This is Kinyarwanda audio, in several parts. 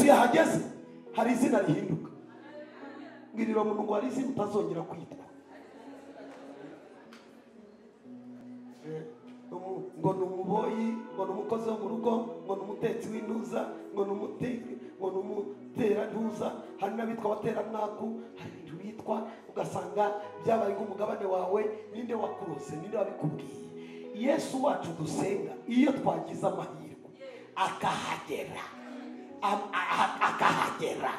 Yesu yahageze hari izina rihinduka. Ngirira umuntu ngo hari izina utazongera kwitwa. Ngo numuboyi, ngo numukozi wo mu rugo, ngo numutetsi w'intuza, ngo numuteke, ngo numutera ntuza, hari n'abitwa batera mwaku, hari ibintu bitwa ugasanga byabaye nk'umugabane wawe. Ninde wakurose? Ninde wabikubwiye? Yesu wacu dusenga iyo twagize amahirwe akahagera, akahagera,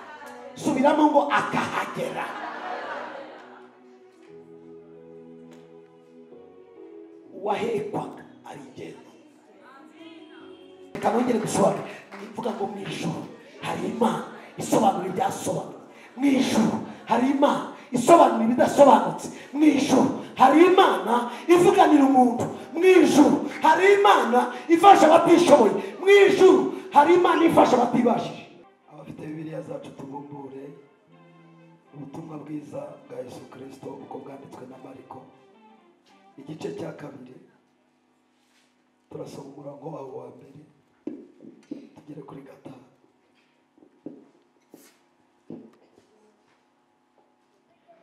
subiramo ngo akahagera. Wahekwaga arigenda. Kanongere gusobanura ivuga ngo mwijuru hari Imana isobanura ibyasobanura. Mwijuru hari Imana isobanura ibidasobanutse. Mwijuru hari Imana ivuganira umuntu. Mwijuru hari Imana ifasha abatishoboye. Mwijuru hari Imana ifasha abatibashije. Abafite Bibiliya zacu tubumbure ubutumwa bwiza bwa Yesu Kristo uko bwanditswe na Mariko igice cya 2. Turasoma umurongo wawo wa 1 tugere kuri 5.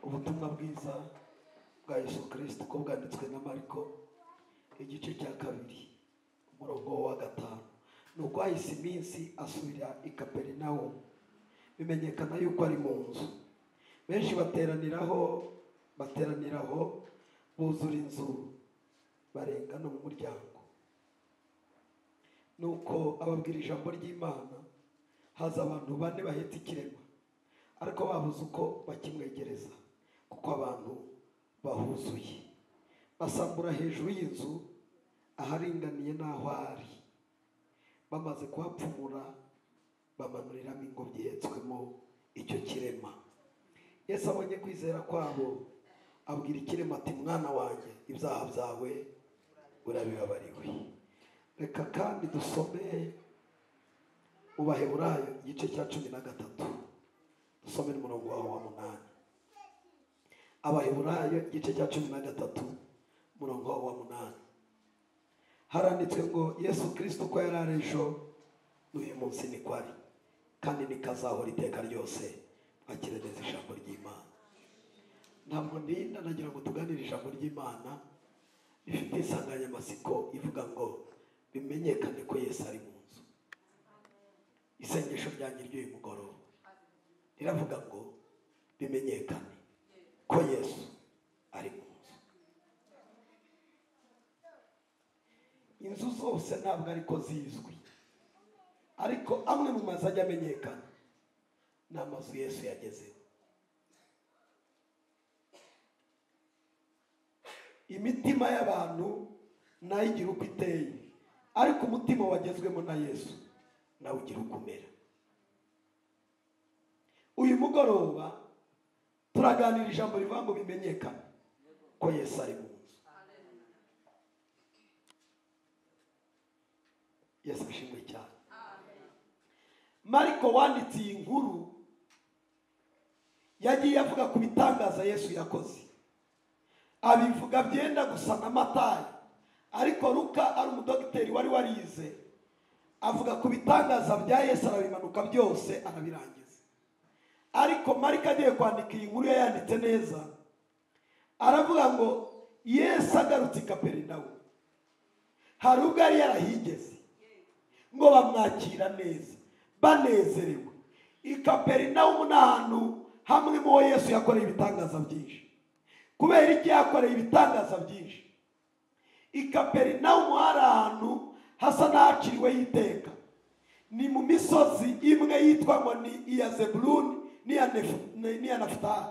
Ubutumwa bwiza bwa Yesu Kristo uko bwanditswe na Mariko igice cya 2 umurongo wa 5. Nuko hahise iminsi asubira i Kaperinawumu, bimenyekana yuko ari mu nzu. Benshi bateraniraho buzura inzu barenga no mu muryango. Nuko ababwira ijambo ry'Imana. Haza abantu 4 bahetse ikirema, ariko babuze uko bakimwegereza kuko abantu bahuzuye. Basambura hejuru y'inzu aharinganiye n'aho ari. Bamaze kuhapfumura bamanuriramo ingobyi ihetswemo icyo kirema. Yesu abonye kwizera kwabo abwira ikirema ati, mwana wanjye ibyaha byawe urabibabariwe. Reka kandi dusome mu Baheburayo igice cya 13 dusome umurongo wa 8. Abaheburayo igice cya 13 umurongo wa 8 haranditswe ngo Yesu Kristo ko yarari ejo n'uyu munsi ni kwari kandi nikazahora iteka ryose. Akirereza ijambo ry'Imana. Ntabwo ndinda nagira ngo tuganire ijambo ry'Imana rifite insanganyamatsiko ivuga ngo bimenyekane ko Yesu ari mu nzu. Isengesho ryanjye ry'uyu mugoroba riravuga ngo bimenyekane ko Yesu ari mu nzu. Inzu zose ntabwo ariko zizwi, ariko amwe mu mazu ajya amenyekana ni amazu Yesu yagezeho. Imitima y'abantu nayo igira uko iteye, ariko umutima wagezwemo na Yesu nawe ugira uko umera. Uyu mugoroba turaganira ijambo rivuga ngo bimenyekane ko Yesu ari mu nzu. Yesu ashimwe cyane. Mariko wanditse iyi nkuru yagiye avuga ku bitangaza Yesu yakoze. Abivuga byenda gusa na Matayo, ariko Luka ari umudogiteri wari warize avuga ku bitangaza bya Yesu arabimanuka byose arabirangiza. Ariko Mariko agiye kwandika iyi nkuru yanditse neza, aravuga ngo Yesu agarutse i Kaperinawumu. Hari ubwo yari yarahigeze ngo bamwakira neza banezerewe. I Kaperinawumu ni ahantu hamwe mu Yesu yakoreye ibitangaza byinshi. Kubera iki yakoreye ibitangaza byinshi? I Kaperinawumu hari ahantu hasa n'ahaciriweho iteka. Ni mu misozi imwe yitwa ngo ni iya Zebuluni n'iya Nafutali.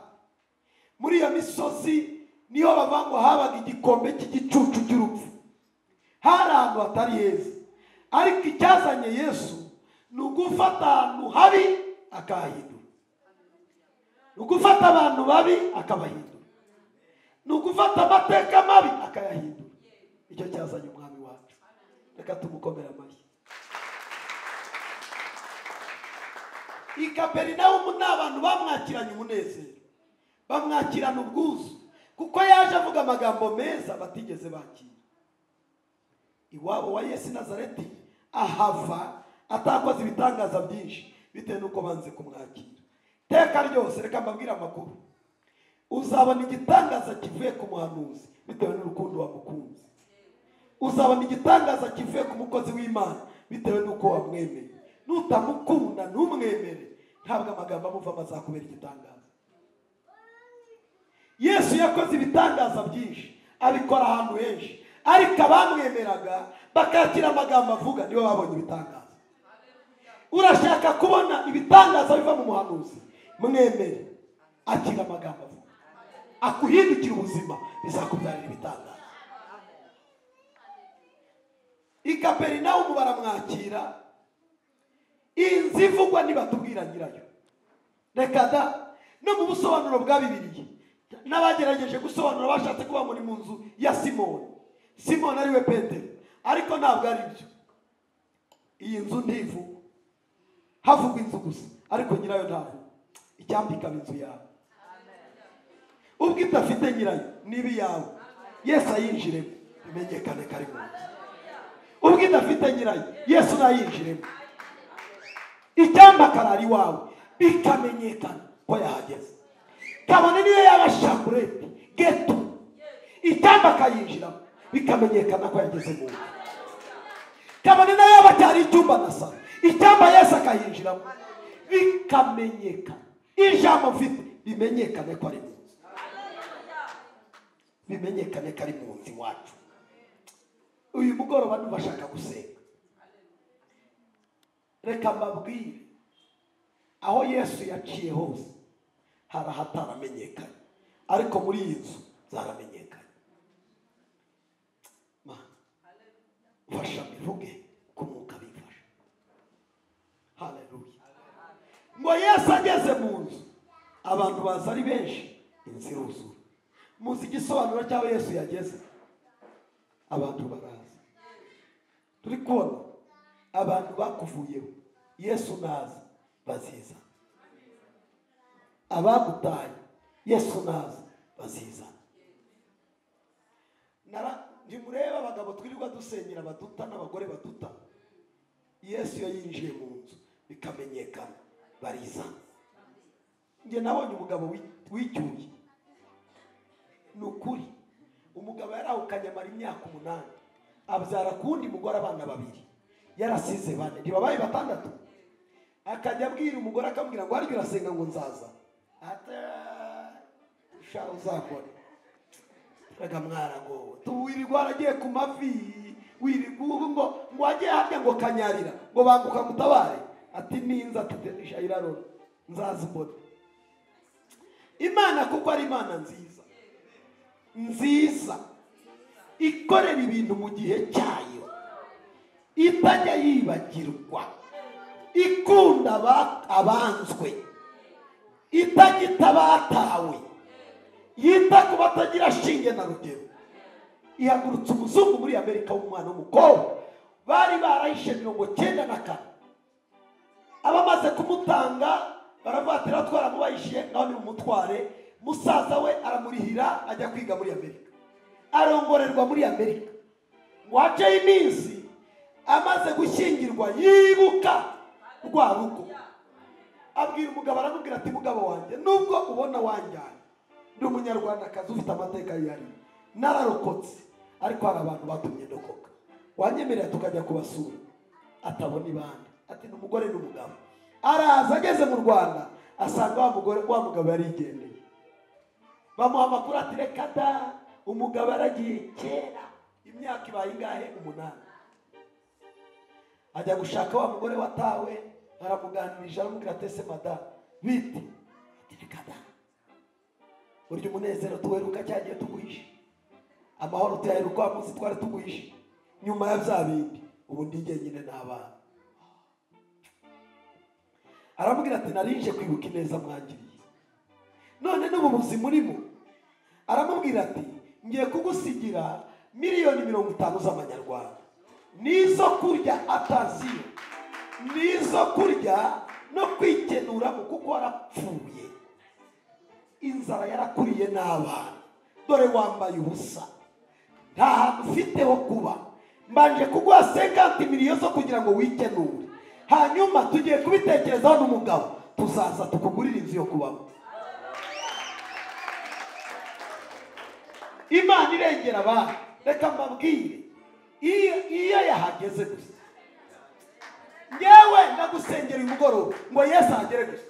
Muri iyo misozi niho bavuga ngo habaga igikombe cy'igicucu cy'urupfu. Hari ahantu hatari heza, ariko icyazanye Yesu ni ugufata ahantu habi akahindura, ni ugufata abantu babi akabahindura, ni ugufata amateka mabi akayahindura. Icyo cyazanye umwami wacu. Reka tumukomere amashyi. I Kaperinawumu ni abantu bamwakiranye umunezero, bamwakirana ubwuzu, kuko yaje avuga amagambo meza batigeze bakira. Iwabo wa Yesu Nazareti ahava atakoze ibitangaza byinshi, bitewe n'uko banze kumwakira. Teka ryose reka mbabwire amakuru, uzabona igitangaza kivuye ku muhanuzi bitewe n'urukundo wamukunze. Uzabona igitangaza kivuye ku mukozi w'Imana bitewe n'uko wamwemeye. Nutamukunda ntumwemere, ntabwo amagambo amuvamo azakubera igitangaza. Yesu yakoze ibitangaza byinshi, abikora ahantu henshi, ariko abamwemeraga bakakira amagambo avuga nibo babonye ibitangaza. Urashaka kubona ibitangaza biva mu muhanuzi, mwemere, akira amagambo avuga, akuhindukira ubuzima, bizakubyarira ibitangaza. I Kaperinawumu baramwakira, inzu ivugwa nibatubwira nyirayo. Reka da, no mu busobanuro bwa Bibiliya n'abagerageje gusobanura bashatse kuba muri mu nzu ya Simoni. Simoni ariwe Petero, ariko ntabwo ari byo. Iyi nzu ntivugwa, havugwa inzu gusa, ariko nyirayo ntabwo. Icyambika inzu yawe, ubwo idafite nyirayo nibi yawe, Yesu ayinjiremo bimenyekane kari mu nzu. Ubwo idafite nyirayo, Yesu nayinjiremo, icyamba karari wawe bikamenyekana ko yahageze. Kabone niyo yaba shabureti geto, icyamba kayinjiramo bikamenyekana ko yageze mu nzu. Kabone niyo yaba cyari icyumba na salo, icyamba Yesu akayinjiramo bikamenyekana. Ijambo mfite bimenyekane ko ari mu nzu, bimenyekane ko ari mu nzu iwacu. Uyu mugoroba ntubashaka gusenga, reka mbabwire, aho Yesu yaciye hose hari ahataramenyekanye, ariko muri iyi nzu zaramenyekanye. Fasha bivuge ko Mwuka bifasha. Haleluya. Ngo Yesu ageze mu nzu, abantu baza ari benshi, inzu iruzura. Muzi igisobanuro cy'aho Yesu yageze? Abantu baraza. Turi kubona abantu bakuvuyeho, Yesu naza baziza. Abagutaye, Yesu naza baziza. Ntimureba abagabo twirirwa dusenyera baduta n'abagore baduta. Yesu yinjiye mu nzu bikamenyekana, bariza. Nge nabonye umugabo wicyuye, nukuri umugabo yarahukanye amara imyaka 8, abyara kundi mugore abana 2, yarasize 4, ntibabaye 6. Akajya abwira umugore akamubwira ngo ariko urasenga ngo nzaza, ata sha uzakora. Rega mwana ngo tuwirirwa aragiye ku mavi, wirirwa ngo agiye harya ngo kanyarira ngo banguka mutabare, ati ninza tuterisha irarora nzaza mbona. Imana kuko ari Imana nziza, nziza ikorera ibintu mu gihe cyayo, itajya yibagirwa, ikunda abanzwe, itagita batawe, yita ku batagira shinge na rugero. Ihagurutse umuzungu muri Amerika w'umwana w'umukobwa, bari barahishe 94, abamaze kumutanga baravatira twaramubayishiye, naho ni umutware. Musaza we aramurihira ajya kwiga muri Amerika, arongorerwa muri Amerika. Waje iminsi amaze gushyingirwa, yibuka rwa rugo, abwira umugabo, aramubwira ati mugabo wanjye, nubwo ubona wanjyana, ndi umunyarwandakazi ufite amateka yari nararokotse, ariko hari abantu batumye ndokoka, wanyemerera tukajya kubasura. Atabona ibandi, ati n'umugore n'umugabo. Araza ageze mu Rwanda asanga wa mugabo yarigendeye. Bamuha amakuru ati reka da, umugabo aragiye kera, imyaka ibaye ingahe? 8. Ajya gushaka wa mugore watawe, aramuganirije, aramubwira ati ese madamu bite? Ati reka da, burya umunezero tuweruka cyagiye tuguhishe, amahoro tuyaheruka wa munsi twari tuguhishe, nyuma ya bya bindi ubu ndi jyenyine n'abana. Aramubwira ati narinje kwibuka ineza mwangiriye, none n'ubu buzima urimo. Aramubwira ati ngiye kugusigira miliyoni 50 z'amanyarwanda, nizo kurya ataziyo, nizo kurya no kwikenuramo, kuko warapfuye, inzara yarakuriye n'abana, dore wambaye ubusa, nta hantu ufite ho kuba. Mbanje kuguha 50 miliyoni zo kugira ngo wikenure, hanyuma tugiye kubitekerezaho n'umugabo, tuzaza tukugurira inzu yo kubamo. Imana irengera abantu. Reka mbabwire, iyo yahageze gusa, ngewe ndagusengera umugoroba ngo Yesu ahagere gusa.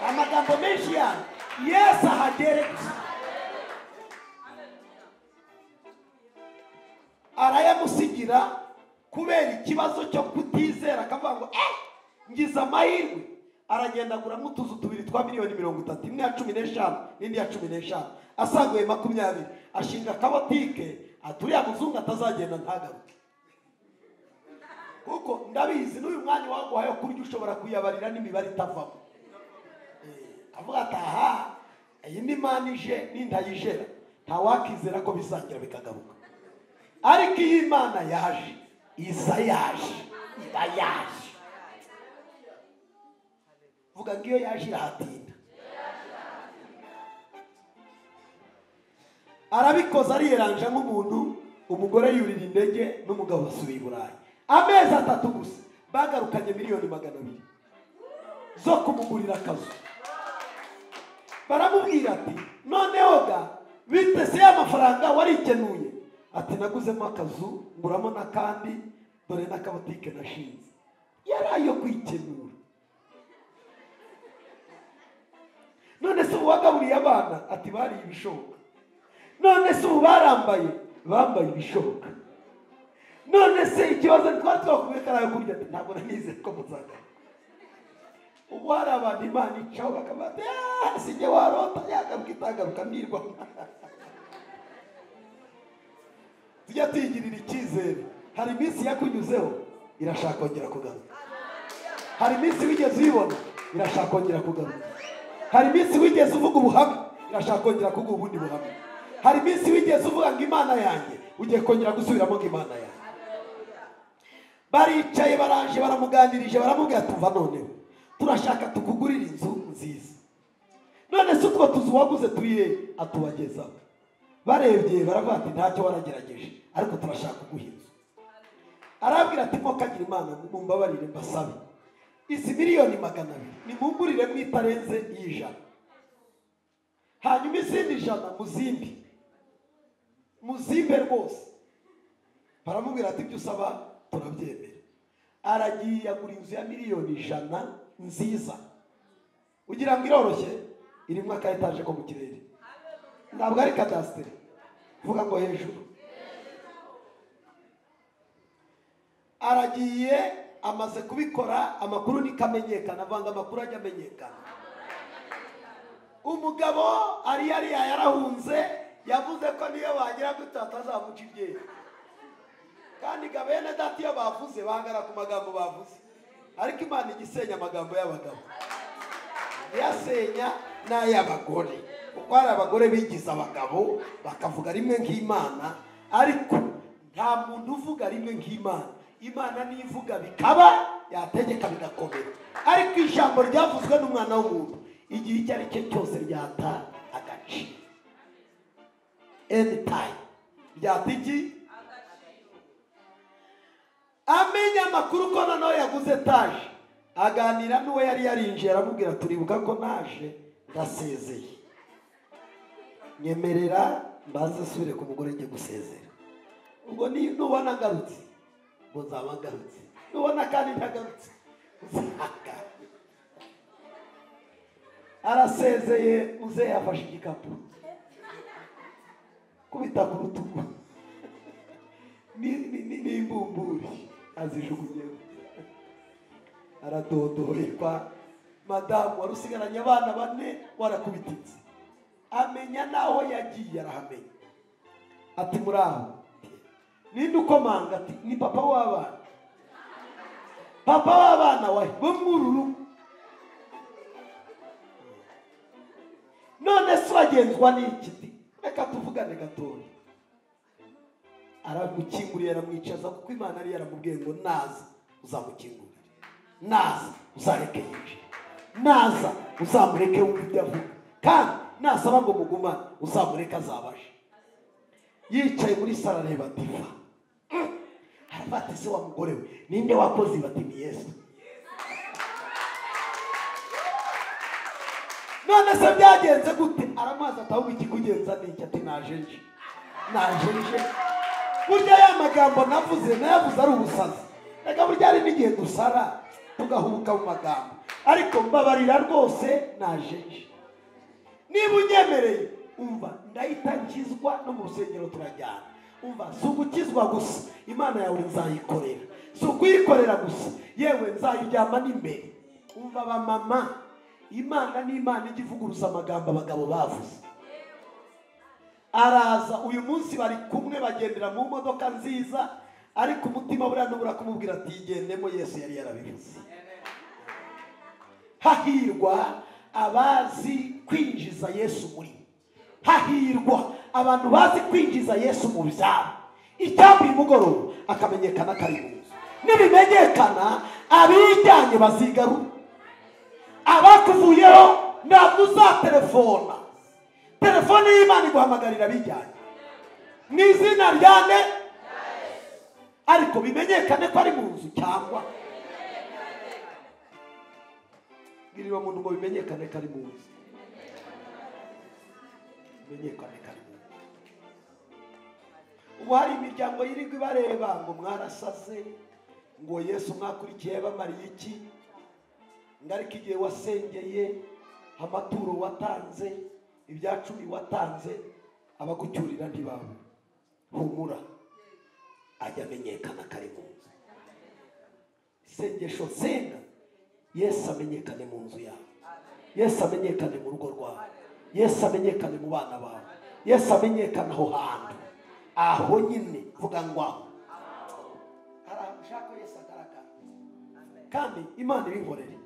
Amagambo menshi yanyu, Yesu ahagere gusa. Arayamusigira kubera ikibazo cyo kutizera, akavuga ngo ngize amahirwe. Aragenda aguramo utuzu tubiri twa miliyoni 30, imwe ya 15 n'indi ya 15, asaguye 20, ashinga akabotike, aturiya muzungu atazagenda ntagaruke. Kuko ndabizi n'uyu mwanya waguhaye kurya ushobora kuyabarira n'imibare itavamo. Avuga ati aha, iyi ni Imana ije n'indayijera, ntawakizera ko bisangira bikagaruka. Ariko iyi Imana yaje, iza yaje, iba yaje. Vuga ngo iyo yaje irahatinda. Arabikoze ariyeranje nk'umuntu, umugore yurira indege n'umugabo basubiye i Burayi. Amezi 3 gusa bagarukanye miliyoni 200 zo kumugurira akazu. Baramubwira ati noneho ga bitese y'amafaranga warikenuye. Ati naguzemo akazu, nguramo n'akandi, dore n'akabotike nashinze. Yarayo kwikenura. None se uwagaburiye abana ati bari ibishoboka. None se ubarambaye bambaye ibishoboka. None se ikibazo twari twakuye karayo kurya ati ntabwo nanize ko muzaga. Ubu hari abantu Imana icaho bakabata sinjye warota yagaruka itagaruka nirwa. Tujya tuyigirira icyizere. Hari iminsi yakunyuzeho irashaka kongera kugaruka. Hari iminsi wigeze uyibona irashaka kongera kugaruka. Hari iminsi wigeze uvuga ubuhamya irashaka kongera kuguha ubundi buhamya. Hari iminsi wigeze uvuga ngo Imana yanjye ugiye kongera gusubiramo ngo Imana yanjye. Baricaye baraje baramuganirije baramubwira tuva noneho turashaka tukugurira inzu nziza. None se utwo tuzu waguze turiye atubagezaho. Barebye baravuga ati ntacyo waragerageje ariko turashaka kuguha inzu. Arabwira ati ko kagira Imana mumbabarire mbasabe izi miliyoni 200 nimungurire mwitarenze y'ijana, hanyuma izindi 100 muzimbe rwose. Baramubwira ati ibyo usaba turabyemera. Aragiye agura inzu ya miliyoni 100 nziza, ugira ngo iroroshye, irimo aka etaje ko mu kirere, ntabwo ari kadastere, vuga ngo hejuru. Aragiye amaze kubikora, amakuru nikamenyekana, avanga amakuru ajya amenyekana. Umugabo ari yarahunze, yavuze ko niyo bagira gutata azamuca ibyeye. Kandi gabene dati yo bavuze bangara ku magambo bavuze. Ariko Imana igisenya amagambo y'abagabo, yasenya n'ay'abagore. Kuko hari abagore bigize abagabo bakavuga rimwe nk'Imana, ariko nta muntu uvuga rimwe nk'Imana. Imana nivuga bikaba, yategeka bigakomera. Ariko ijambo ryavuzwe n'umwana w'umuntu igihe icyo ari cyo cyose ryata agace. Anytime ryata iki? Amenya amakuru ko noneho yaguze etaje, aganira n'uwo yari yarinjiye aramubwira turibuka ko naje ndasezeye, nyemerera mbaze subire ku mugore njye gusezera. Ubwo nubona ngarutse ngo nzaba ngarutse, nubona kandi ntagarutse uzaka. Arasezeye, muzehe yafashe igikapu kubita ku rutugu n'imbumburi azijugunyeho. Aradodoherwa. Madamu wari usigaranye abana 4 warakubititse. Amenya naho yagiye, arahamenya. Ati muraho, ninde ukomanga? Ati ni papa w'abana. Papa w'abana wahe bo mwururu. None se bagenzwa n'iki? Reka tuvugane gatoya. Aragukinguriye aramwicaza kuko Imana ari yaramubwiye ngo naza uzamukingurira, naza uzareke yinjira, naza uzamureke wumva ibyo avuga, kandi nasaba ngo mugumane uzamureke azabashe. Yicaye muri sala areba diva. Arafata se wa mugore we ninde wakoze? Bati ni Yesu. none se byagenze gute? Aramazi atahubwo ikikugenza n'iki? Ati najenje burya ya magambo navuze nayavuze ari ubusazi. Reka burya ari n'igihe dusara tugahubuka mu magambo, ariko mbabarira rwose najenje. Niba unyemereye umva ndahita nkizwa no mu rusengero turajyana. Umva si ugukizwa gusa, Imana yawe nzayikorera. Si ukuyikorera gusa, yewe nzayiryama n'imbere. Umva ba mama, Imana ni Imana ijya ivuguruza amagambo abagabo bavuze. Araza uyu munsi bari kumwe bagendera mu modoka nziza, ariko umutima buriya nubura kumubwira ati yigendemo, Yesu yari yarabivuze. Hahirwa abazi kwinjiza Yesu muri, hahirwa abantu bazi kwinjiza Yesu mu byabo. Icyambuye umugoroba akamenyekana kari nibimenyekana abijyanye bazigarura. Abakuvuyeho ntabwo uzatelefona, telefone y'Imana iguhamagarira bijyanye mu izina ryane, ariko bimenyekane ko ari mu nzu cyangwa biriwe muntu ngo bimenyekane ko ari mu nzu. Bimenyekane ko ari mu nzu. Ubu hari imiryango yirirwa ibareba ngo mwarasaze, ngo Yesu mwakurikiye bamariye iki, ngariko igihe wasengeye, amaturo watanze, ibya 10 watanze, abagucyurira ntibawe. Humura ajya amenyekana kari mu nzu. Sengesho senga Yesu amenyekane mu nzu yawe, Yesu amenyekane mu rugo rwawe, Yesu amenyekane mu bana bawe, Yesu amenyekane aho hantu, aho nyine vuga ngo aho arashaka Yesu agaragara. Kandi Imana ibinkorere.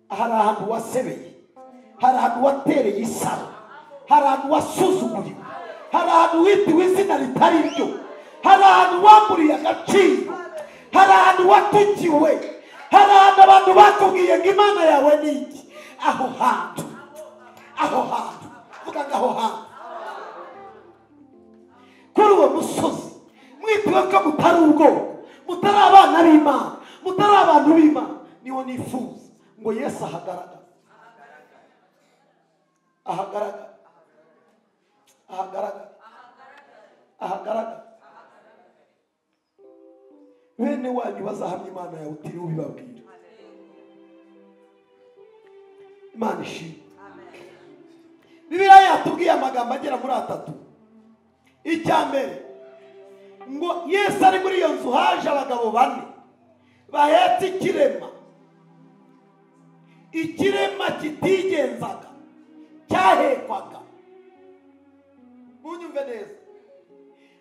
Hari ahantu wasebeye, hari ahantu watereye isaro, hari ahantu wasuzuguriwe, hari ahantu witiwe izina ritari ryo, hari ahantu wamburiye agaciro, hari ahantu watukiwe, hari ahantu abantu bakubwiye ngo Imana yawe ni iki. Aho hantu vuga ngo aho hantu kuri uwo musozi mwitiwe ko mutari ubwoko, mutari abana b'Imana, mutari abantu b'Imana, niho nifuza ngo Yesu ahagaragara. Bene wanyu bazahamya Imana yawe utiriwe ubibabwira. Imana ishimwe. Bibiliya yatubwiye amagambo agera muri 3. Icyambere ngo Yesu ari muri iyo nzu, haje abagabo 4 bahetse ikirema kitigenzaga, cyahekwaga. Munyumve neza,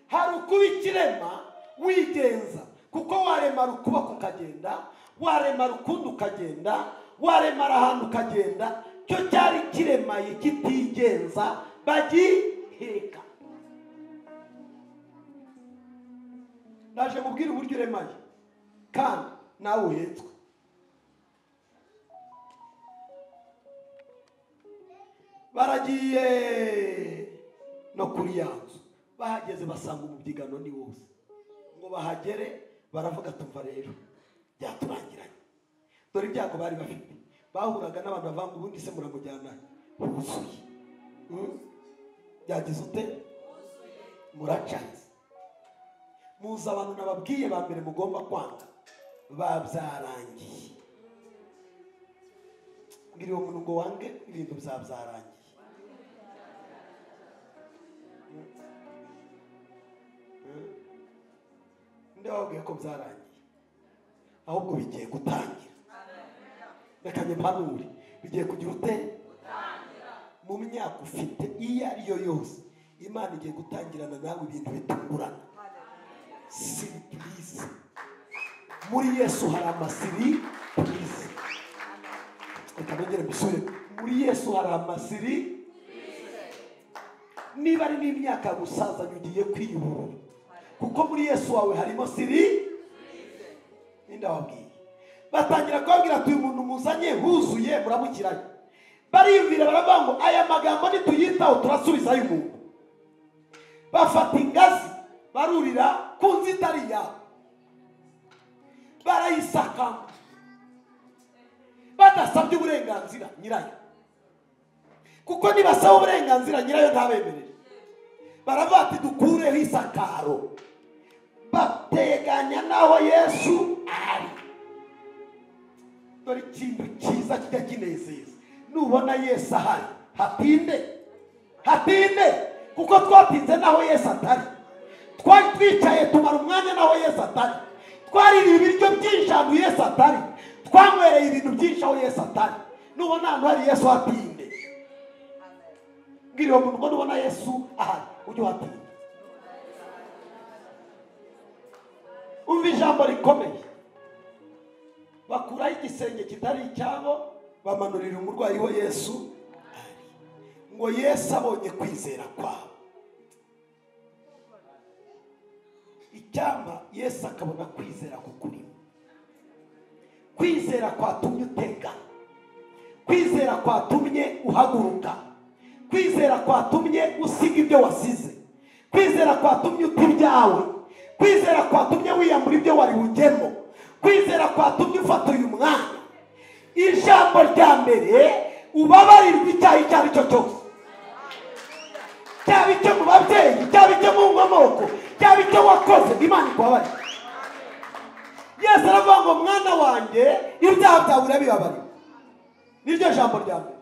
hari ukuba ikirema wigenza, kuko waremara ukuboko ukagenda, waremara ukundi ukagenda, waremara ahantu ukagenda. Cyo cyari kiremaye kitigenza, bagiheka. Naje mubwira uburyo uremaye kandi nawe uhetswe. Baragiye no kuri yanzu, bahageze basanga umubyigano ni wose. Ngo bahagere baravuga tumva rero byaturangiranye. Dore ibyago bari bafite, bahuraga n'abantu bavanga ubundi se muramujyana huzuye. Byagize ute? Muracaze. Muza abantu nababwiye ba mbere mugomba kwanga, babyarangiye. Ngiriwe umuntu ngo wange ibintu byabyarangiye. Ndababwiye ko byarangiye, ahubwo bigiye gutangira. Reka mpanure, bigiye kugira ute? Mu myaka ufite iyo ariyo yose, Imana igiye gutangirana nawe ibintu bitungurana. Surprise. Muri Yesu hari amasiripurize. Reka nongere mbisubire, muri Yesu hari amasiripurize. Niba ari n'imyaka gusaza ugiye kwiyubura, kuko muri Yesu wawe harimo siripurize. Ndababwiye batangira kubabwira ati uyu muntu muzanye huzuye muramukiranye. Bariyumvira baravuga ngo aya magambo nituyitaho turasubizayo umuntu. Bafata ingazi barurira ku nzu itari yabo, barayisakamo badasabye uburenganzira nyirayo. kuko nibasaba uburenganzira nyirayo ntabemerere. Baravuga ati dukureho isakaro, bateganya naho Yesu ari. Dore ikintu cyiza kijya kinezeza, nubona Yesu ahari hatinde, kuko twatinze naho Yesu atari. Twari twicaye tumara umwanya naho Yesu atari. Twaririye ibiryo byinshi ahantu Yesu atari. Twanywereye ibintu byinshi aho Yesu atari. Nubona ahantu hari Yesu hatinde. Ngiriwe umuntu ngo nubona Yesu ahari ujye hatinde. Umva ijambo rikomeye. Bakuraho igisenge kitari icyabo, bamanurira umurwayi wa Yesu ari. Ngo Yesu abonye kwizera kwabo. Icyama Yesu akabona kwizera kukuri. Kwizera kwatumye utega, kwizera kwatumye uhaguruka, kwizera kwatumye usiga ibyo wasize, kwizera kwatumye uta ibyawe, kwizera kwatumye wiyambura ibyo wari bujyemo, kwizera kwatumye ufata uyu mwanya. Ijambo rya mbere, ubabarirwa icyaha icyo ari cyo cyose, cyaba icyo mu babyeyi, cyaba icyo mu nkomoko, cyaba icyo wakoze, Imana ikubabarira. Yesu aravuga ngo mwana wanjye ibyaha byawe urabibabarira. Niryo jambo rya mbere.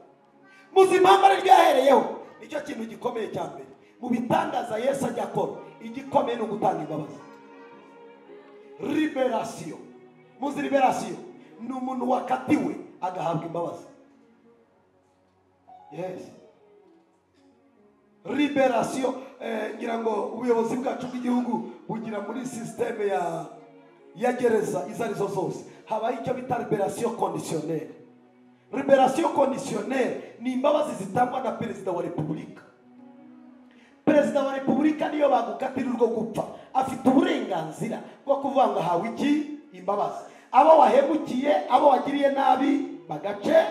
Muzi impamvu ari ryahereyeho, nicyo kintu gikomeye cya mbere. Mu bitangaza Yesu ajya akora, igikomeye ni ugutanga imbabazi. Liberation. Muzi liberation ni umuntu wakatiwe agahabwa imbabazi. Yes. Liberation, ngira ngo ubuyobozi bwacu bw'igihugu bugira muri systeme ya gereza izo arizo zose habaho icyo bita liberation conditionnelle. Liberation conditionnelle ni imbabazi zitangwa na perezida wa repubulika. Perezida wa repubulika niyo bagukatira urwo gupfa, afite uburenganzira bwo kuvuga ngo hawe iki imbabazi. Abo wahemukiye, abo wagiriye nabi bagace,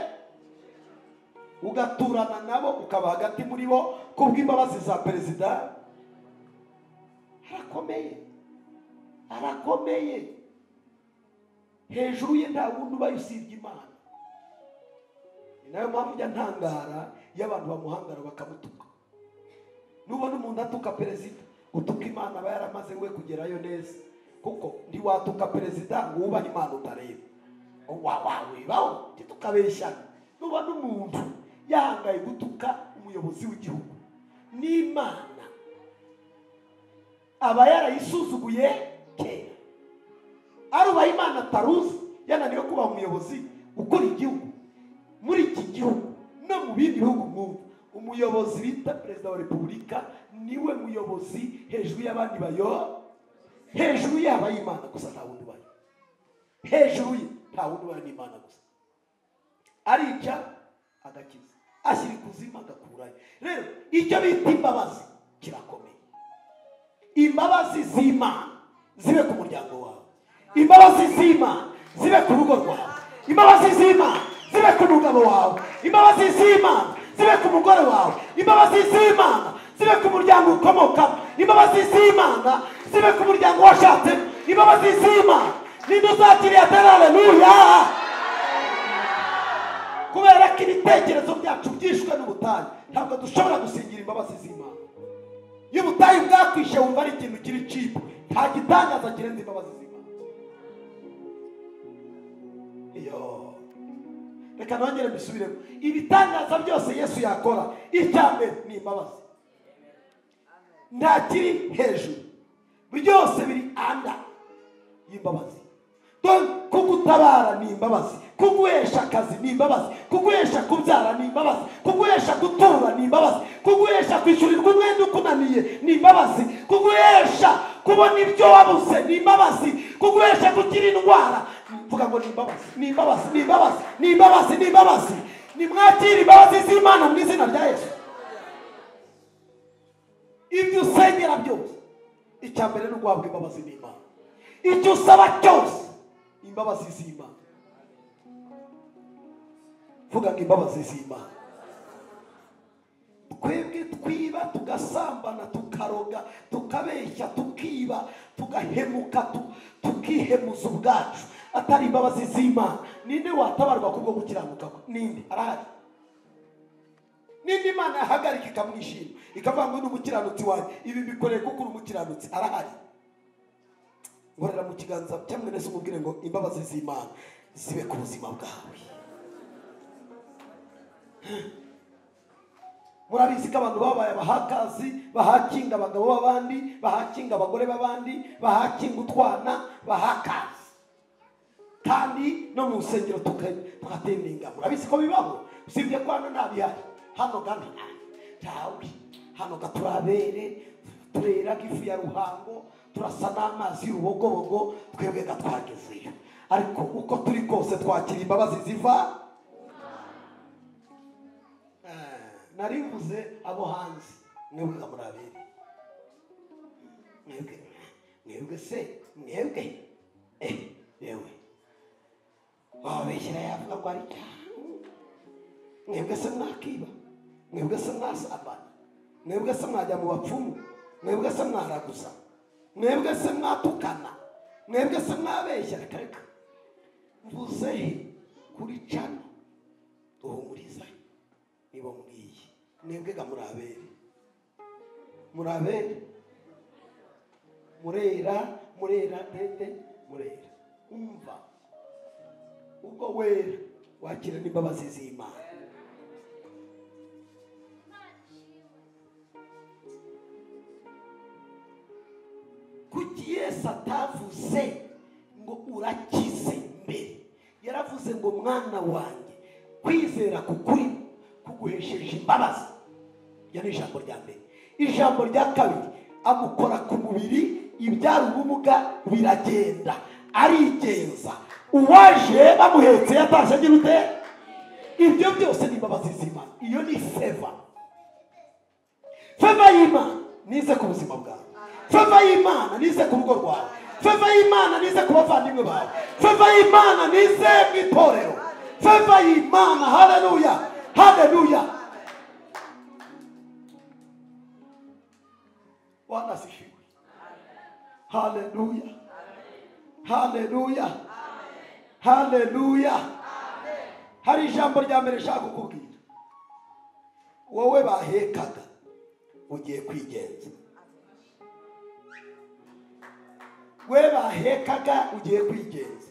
ugaturana nabo ukaba hagati muri bo kubw'imbabazi za perezida. Arakomeye. Hejuru ye nta wundi ubaye usibye Imana. Ni nayo mpamvu ujya ntangara y'abantu bamuhangara bakamutuka. Nubona umuntu atuka perezida, utuka Imana aba yaramaze we kugerayo neza. Kuko ntiwatuka perezida ngo wubahe Imana utareba. Wawibaho tukabeshyana. Nubona umuntu yahangaye gutuka umuyobozi w'igihugu n'Imana, aba yarayisuzuguye kera. Arubaha Imana ataruzi, yananiwe kuba umuyobozi ukora igihugu. Muri iki gihugu no mu bindi bihugu mwumva, umuyobozi bita perezida wa repubulika niwe muyobozi hejuru y'abandi bayo, hejuru y'aba Imana gusa nta wundi bayo, hejuru ye nta wundi bayo n'Imana gusa. Arica agakiza, ashyira ikuzimu agakurayo. Rero icyo bita imbabazi kirakomeye. Imbabazi z'Imana zibe ku muryango wawe, imbabazi z'Imana zibe ku rugo rwawe, imbabazi z'Imana zibe ku mugabo wawe, imbabazi z'Imana zibe ku mugore wawe, imbabazi z'Imana zibe ku muryango ukomokamo, imbabazi z'Imana zibe ku muryango washatsemo, imbabazi z'Imana niduzakiriye atari haleluya. Kubera ko ibitekerezo byacu byishwe n'ubutayu, ntabwo dushobora gusingira imbabazi z'Imana. Iyo ubutayu bwakwishe wumva ari ikintu kiri cipo, nta gitangaza kirenze imbabazi z'Imana. Reka nongere mbisubiremo, ibitangaza byose Yesu yakora, icya mbere ni imbabazi. Nta kiri hejuru, byose biri anda y'imbabazi. Kugutabara ni imbabazi, kuguhesha akazi ni imbabazi, kuguhesha kubyara ni imbabazi, kuguhesha gutura ni imbabazi, kuguhesha kwishyurirwa umwenda ukunaniye ni imbabazi, kuguhesha kubona ibyo wabuze ni imbabazi, kuguhesha gukira indwara. Vuga ngo ni imbabazi, ni imbabazi, ni imbabazi, ni imbabazi, ni imbabazi. Nimwakire imbabazi z'Imana mu izina rya Yesu. Ibyo usengera byose, icya mbere ni uguhabwa imbabazi n'Imana. Icyo usaba cyose, imbabazi z'Imana. Vuga ngo imbabazi z'Imana. Twebwe twiba, tugasambana, tukaroga, tukabeshya, tukiba, tugahemuka, tukihemuza ubwacu, atari imbabazi z'Imana. Ninde watabarwa kubwo gukiranuka? Ninde? Arahari? n'indi Imana yahagarika ikamwishima ikavuga ngo ni umukiranutsi wanjye, ibi bikoreye kuko uri umukiranutsi, arahari. Ngorera mu kiganza cyamwe nese umubwire ngo imbabazi z'Imana zibe ku buzima bwawe. Murabizi ko abantu babaye abahakazi, bahakinga abagabo b'abandi, bahakinga abagore b'abandi, bahakinga utwana, bahakazi, kandi no mu nsengero tukatendinga. Murabizi ko bibaho, usibye ko hano ntabihari. Hano gana ntawe, hano gaturabere turera ifu ya Ruhango, turasa n'amazi y'urubogobogo, twebwe gatwagezeyo. Ariko uko turi kose twakira imbabazi ziva. Narivuze abo hanze, mwebwe gamurabere, mwebwe se, mwebwe yewe wabeshyira yavuga ngo ari mwebwe se mwakiba, mwebwe se mwasambana, mwebwe se mwajya mu bapfumu, mwebwe se mwaraguza, mwebwe se mwatukana, mwebwe se mwabeshya. Reka mvuze he kuri cano duhumuriza nibo mbwiye. Mwebwe gamurabere, murabere, murera ndende murera. Umva ubwo wera wakira n'imbabazi z'Imana. Kuki Yesu atavuze ngo urakize mbere? Yaravuze ngo mwana wanjye, kwizera kukuri kuguhesheje imbabazi. Ya ni ijambo rya mbere. Ijambo rya kabiri, amukora ku mubiri, ibyara ubumuga biragenda, arigenza. Uwaje bamuhetse yatashye agira ute? Ibyo byose ni imbabazi z'Imana. Iyo ni favor. Favor y'Imana nize ku buzima bwawe. Favor y'Imana nize ku rugo rwawe. Favor y'Imana nize ku bavandimwe bawe. Favor y'Imana nize mu itorero. Favor y'Imana. Haleluya, haleluya. Bwana asifiwe. Haleluya, haleluya, haleluya. Hari ijambo rya mbere nshaka kukubwira. Wowe bahekaga ugiye kwigenza. We bahekaga ugiye kwigenza.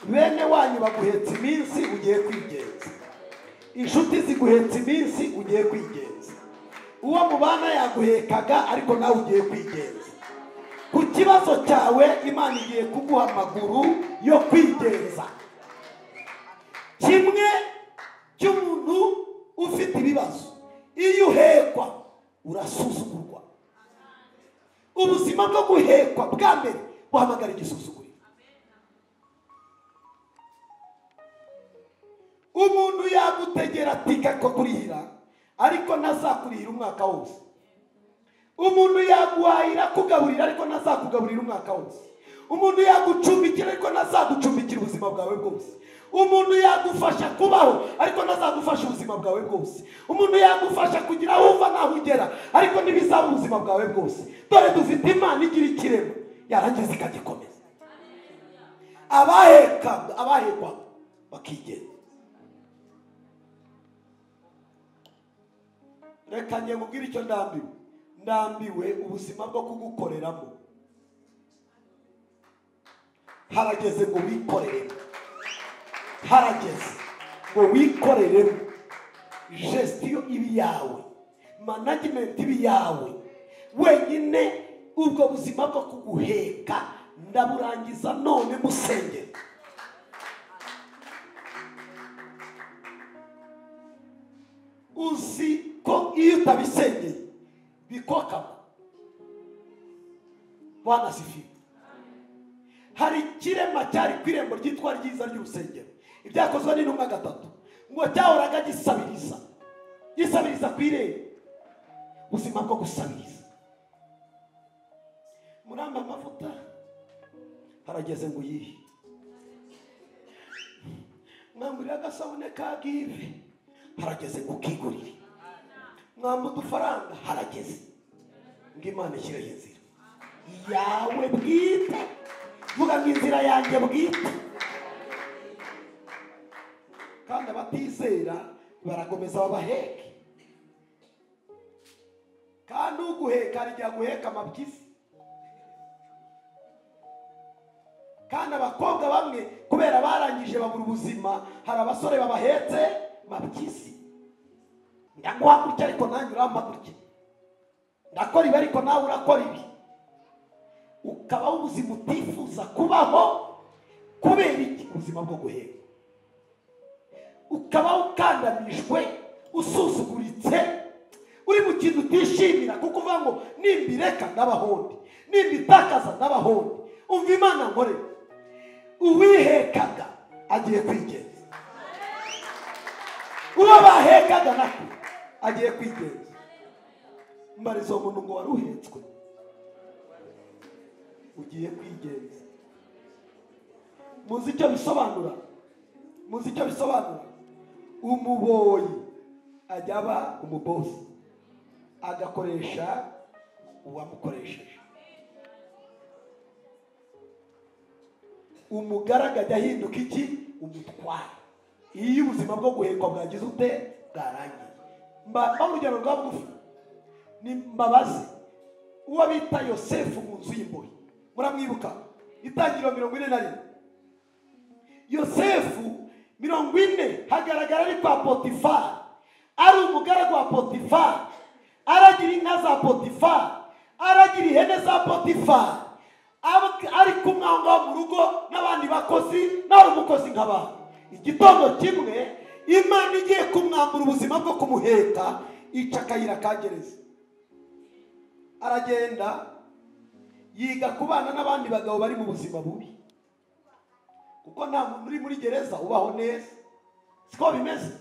Bene wanyu baguhetsa iminsi ugiye kwigenza. Inshuti ziguhetsa iminsi ugiye kwigenza. Uwo mubana yaguhekaga ariko nawe ugiye kwigenza. Ku kibazo cyawe Imana igiye kuguha amaguru yo kwigenza. Kimwe cy'umuntu ufite ibibazo, iyo uhekwa urasuzugurwa. Ubuzima bwo guhekwa bwa mbere buhamagara igisuzuguriro. Umuntu yagutegera tika ko kurihira ariko ntazakurihira umwaka wose. Umuntu yaguhahira kugaburira ariko ntazakugaburira umwaka wose. Umuntu yagucumbikira ariko ntazagucumbikira ubuzima bwawe bwose. Umuntu yagufasha kubaho ariko ntazagufasha ubuzima bwawe bwose. Umuntu yagufasha kugira aho uva naho ugera ariko ntibizaba ubuzima bwawe bwose. Dore dufite Imana igira ikiremo yarangiza ikagikomeza. Abahekwa bakigenda. Reka njye mubwire icyo ndambiwe. Ndambiwe ubuzima bwo kugukoreramo. Harageze ngo wikoreremo. Harageze ngo wikoreremo. Gestion ibi yawe, management ibi yawe. Wenyine ubwo buzima bwo kuguheka ndaburangiza none musengera. Uzi ko iyo utabisengeye bikokama. Bwana asifiwe. Hari ikirema cyari kwirembo ryitwa ryiza ry'urusengero. Ibyakozwe n'intumwa 3 ngo cyahoraga gisabiriza kwirembo. Ubuzima bwo gusabiriza. Muramba amavuta harageze ngo yihe. Mwambura agasabune ka Give harageze ngo kigurire. Mwamba udufaranga harageze ngo Imana ishyire inzira yawe bwite. Vuga ngo inzira yanjye bwite. Kandi abatizera barakomeza babaheke. n'uguheka rijya guheka amabyizi. Kandi abakobwa bamwe kubera barangije babura ubuzima, hari abasore babahetse mabyizi. Ndaguhaguruke ariko nanjye urampaguruke, ndakora ibi ariko nawe urakora ibi, ukabaho ubuzima utifuza kubaho. Kubera iki? Ubuzima bwo guheka. Ukabaho ukandamijwe, usuzuguritse, uri mu kintu utishimira, kuko uvuga ngo nimbireka ndabahondi, nimbitakaza ndabahondi. Umva Imana nkore, uwihekaga agiye kwigenza, uwo bahekaga nako agiye kwigenza. Mbarizo umuntu ngo waruhetswe ugiye kwigenza. Muzi icyo bisobanura? Muzi icyo bisobanura? Umuboyi ajya aba umubosi, agakoresha uwamukoresheje. Umugaragu ajya ahinduka iki? Umutware. Iyo ubuzima bwo guhekwa bwagize ute? Bwarangiye. Urugero rwa bugufi ni Mbabazi, uwo bita Yosefu mu nzu y'imbohe. Muramwibuka? Itangiriro 41. Yosefu 40 hagaragara ari kwa Potifari, ari umugaragu wa Potifari, aragira inka za Potifari, aragira ihene za Potifari, ari kumwanga mu rugo n'abandi bakozi, nawe umukozi nk'abandi. Igitondo kimwe Imana igiye kumwambura ubuzima bwo kumuheka, ica akayira kagereza. Aragenda yiga kubana n'abandi bagabo bari mu buzima bubi, kuko nta muntu uri muri gereza ubaho neza, siko bimeze.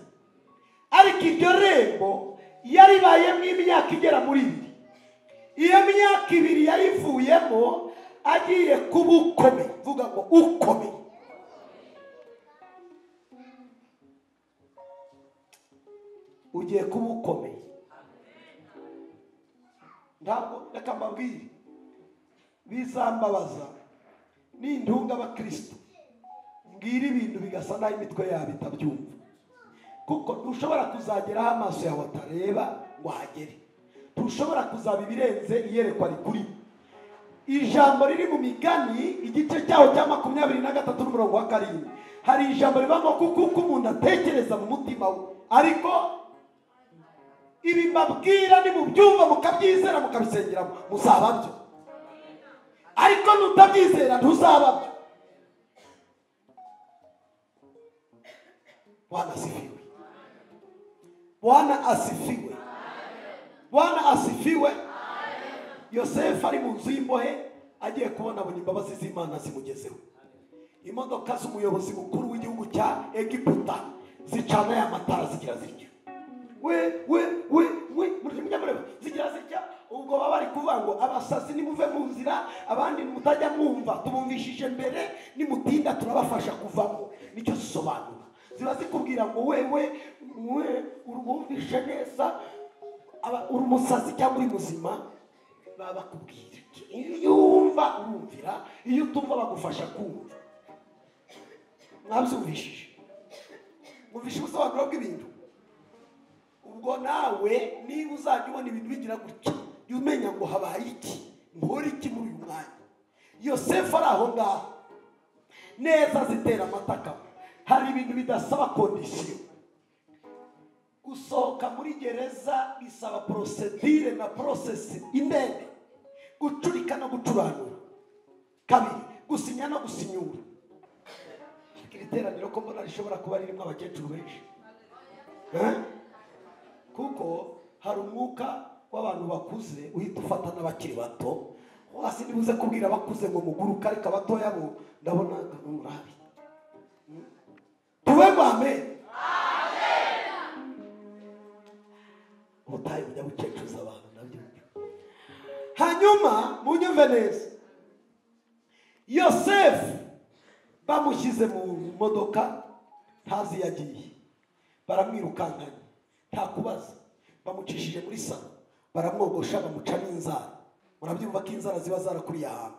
Ariko iryo rembo yaribayemo imyaka igera muri 2. Iyo myaka 2 yayivuyemo agiye kuba ukomeye. Vuga ngo ukomeye. Ugiye kuba ukomeye. Ntabwo reka mbabwire, bizambabaza n'intunga abakristo mbwira ibintu bigasa naho imitwe yabo itabyumva, kuko ntushobora kuzageraho amaso yawe atareba ngo hagere. Ntushobora kuzaba ibirenze iyerekwa rikuri. Ijambo riri mu Migani igice cyaho cya 23:7 hari ijambo rivuga ngo kuko umuntu atekereza mu mutima we, ariko ibi mbabwira ni mu byumva mukabyizera mukabisengeramo muzababyo, ariko nutabyizera ntuzababyo. Bwana asifiwe. Bwana asifiwe. Bwana asifiwe. Yosefu ari mu nzu y'imbohe agiye kubona abona imbabazi z'Imana zimugezeho. Imodoka z'umuyobozi mukuru w'igihugu cya Egiputa zicana ya matara zigira zityo. Zigira zitya. Ubwo baba bari kuvuga ngo abasazi nimuve mu nzira, abandi mutajya mwumva, tubumvishije mbere, nimutinda turabafasha kuvamo. Nicyo zisobanura. Ziba zikubwira ngo wewe urumvishe neza, uri umusazi cyangwa uri muzima, baba bakubwira. Iyo wumva urumvira, iyo utumva bagufasha kumva. Mwabyumvishije? Mwumvishe ubusobanuro bw'ibintu? Ubwo nawe niba uzajya ubona ibintu bigira gutya, jya umenya ngo habaye iki, nkora iki muri uyu mwanya. Yosefu ari aho ngaho neza zitera amataka. Hari ibintu bidasaba kondisiyo. Gusohoka muri gereza bisaba procedure na process indende. Gucurika no gucuranura. Kabiri, gusinya no gusinyura. Iteraniro ko mbona rishobora kuba ririmo abakecuru benshi. Kuko hari umwuka w'abantu bakuze uhita ufata n'abakiri bato. Wasi nibuze kubwira abakuze ngo muguruka, ariko abatoya bo ndabona murabi. Tuwe amen. Amen. Ubutayi bujya bucecuza abantu nabyo. Hanyuma munyumve neza, Yosefu bamushyize mu modoka ntazi yagiye, baramwirukankanye nta kubaza, bamucishije muri salo, baramwogosha, bamuca n'inzara. Murabyumva ko inzara ziba zarakuriye ahantu.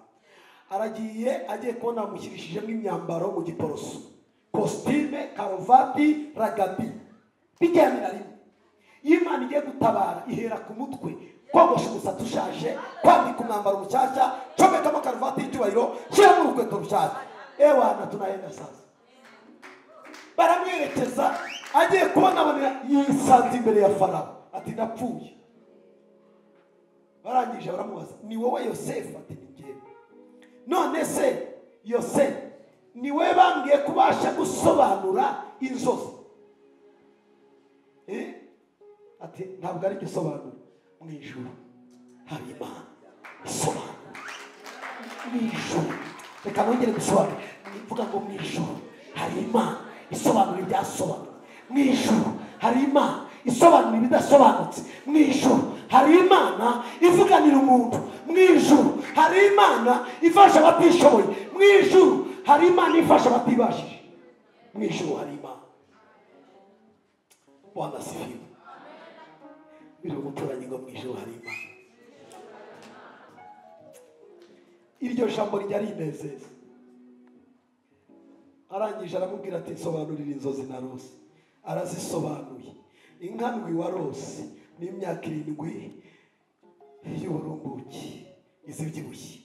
Aragiye agiye kubona bamushyirishijemo imyambaro mu giporoso, kositime, karuvati, ragabi, bijyanira rimwe. Iyo Imana igiye gutabara ihera ku mutwe, kogosha umusatsi ushaje, kwambika umwambaro mushyashya, comekamo karuvati y'icyubahiro, shyiramo urukweto rushyashya. Ewana tunaenda sasa. Baramwerekeza agiye kubona yisanze imbere ya Farawo ati ndapfuye. Barangije baramubaza ni wowe Yosefu? Ati ni njye. None se Yosefu ni we bambwiye kubasha gusobanura inzozi? Ati ntabwo ari gisobanura. Mu ijuru hari Imana isobanura. Mu ijuru reka nongere gusobanura. Mvuga ngo mu ijuru hari Imana isobanura ibyasobanura. Mu ijuru hari Imana isobanura ibidasobanutse. Mu ijuru hari Imana ivuganira umuntu. Mu ijuru hari Imana ifasha abatishoboye. Mu ijuru hari Imana ifasha abatibashije. Mu ijuru hari Imana. Bwana asifiwe. Biri umuturanyi ngo mu ijuru hari Imana. Iryo jambo rijya rinezeza. Arangije aramubwira ati sobanurira inzozi narose. Arazisobanuye. Inka ndwi warose n'imyaka 7 y'uburumbuke izibyibushye.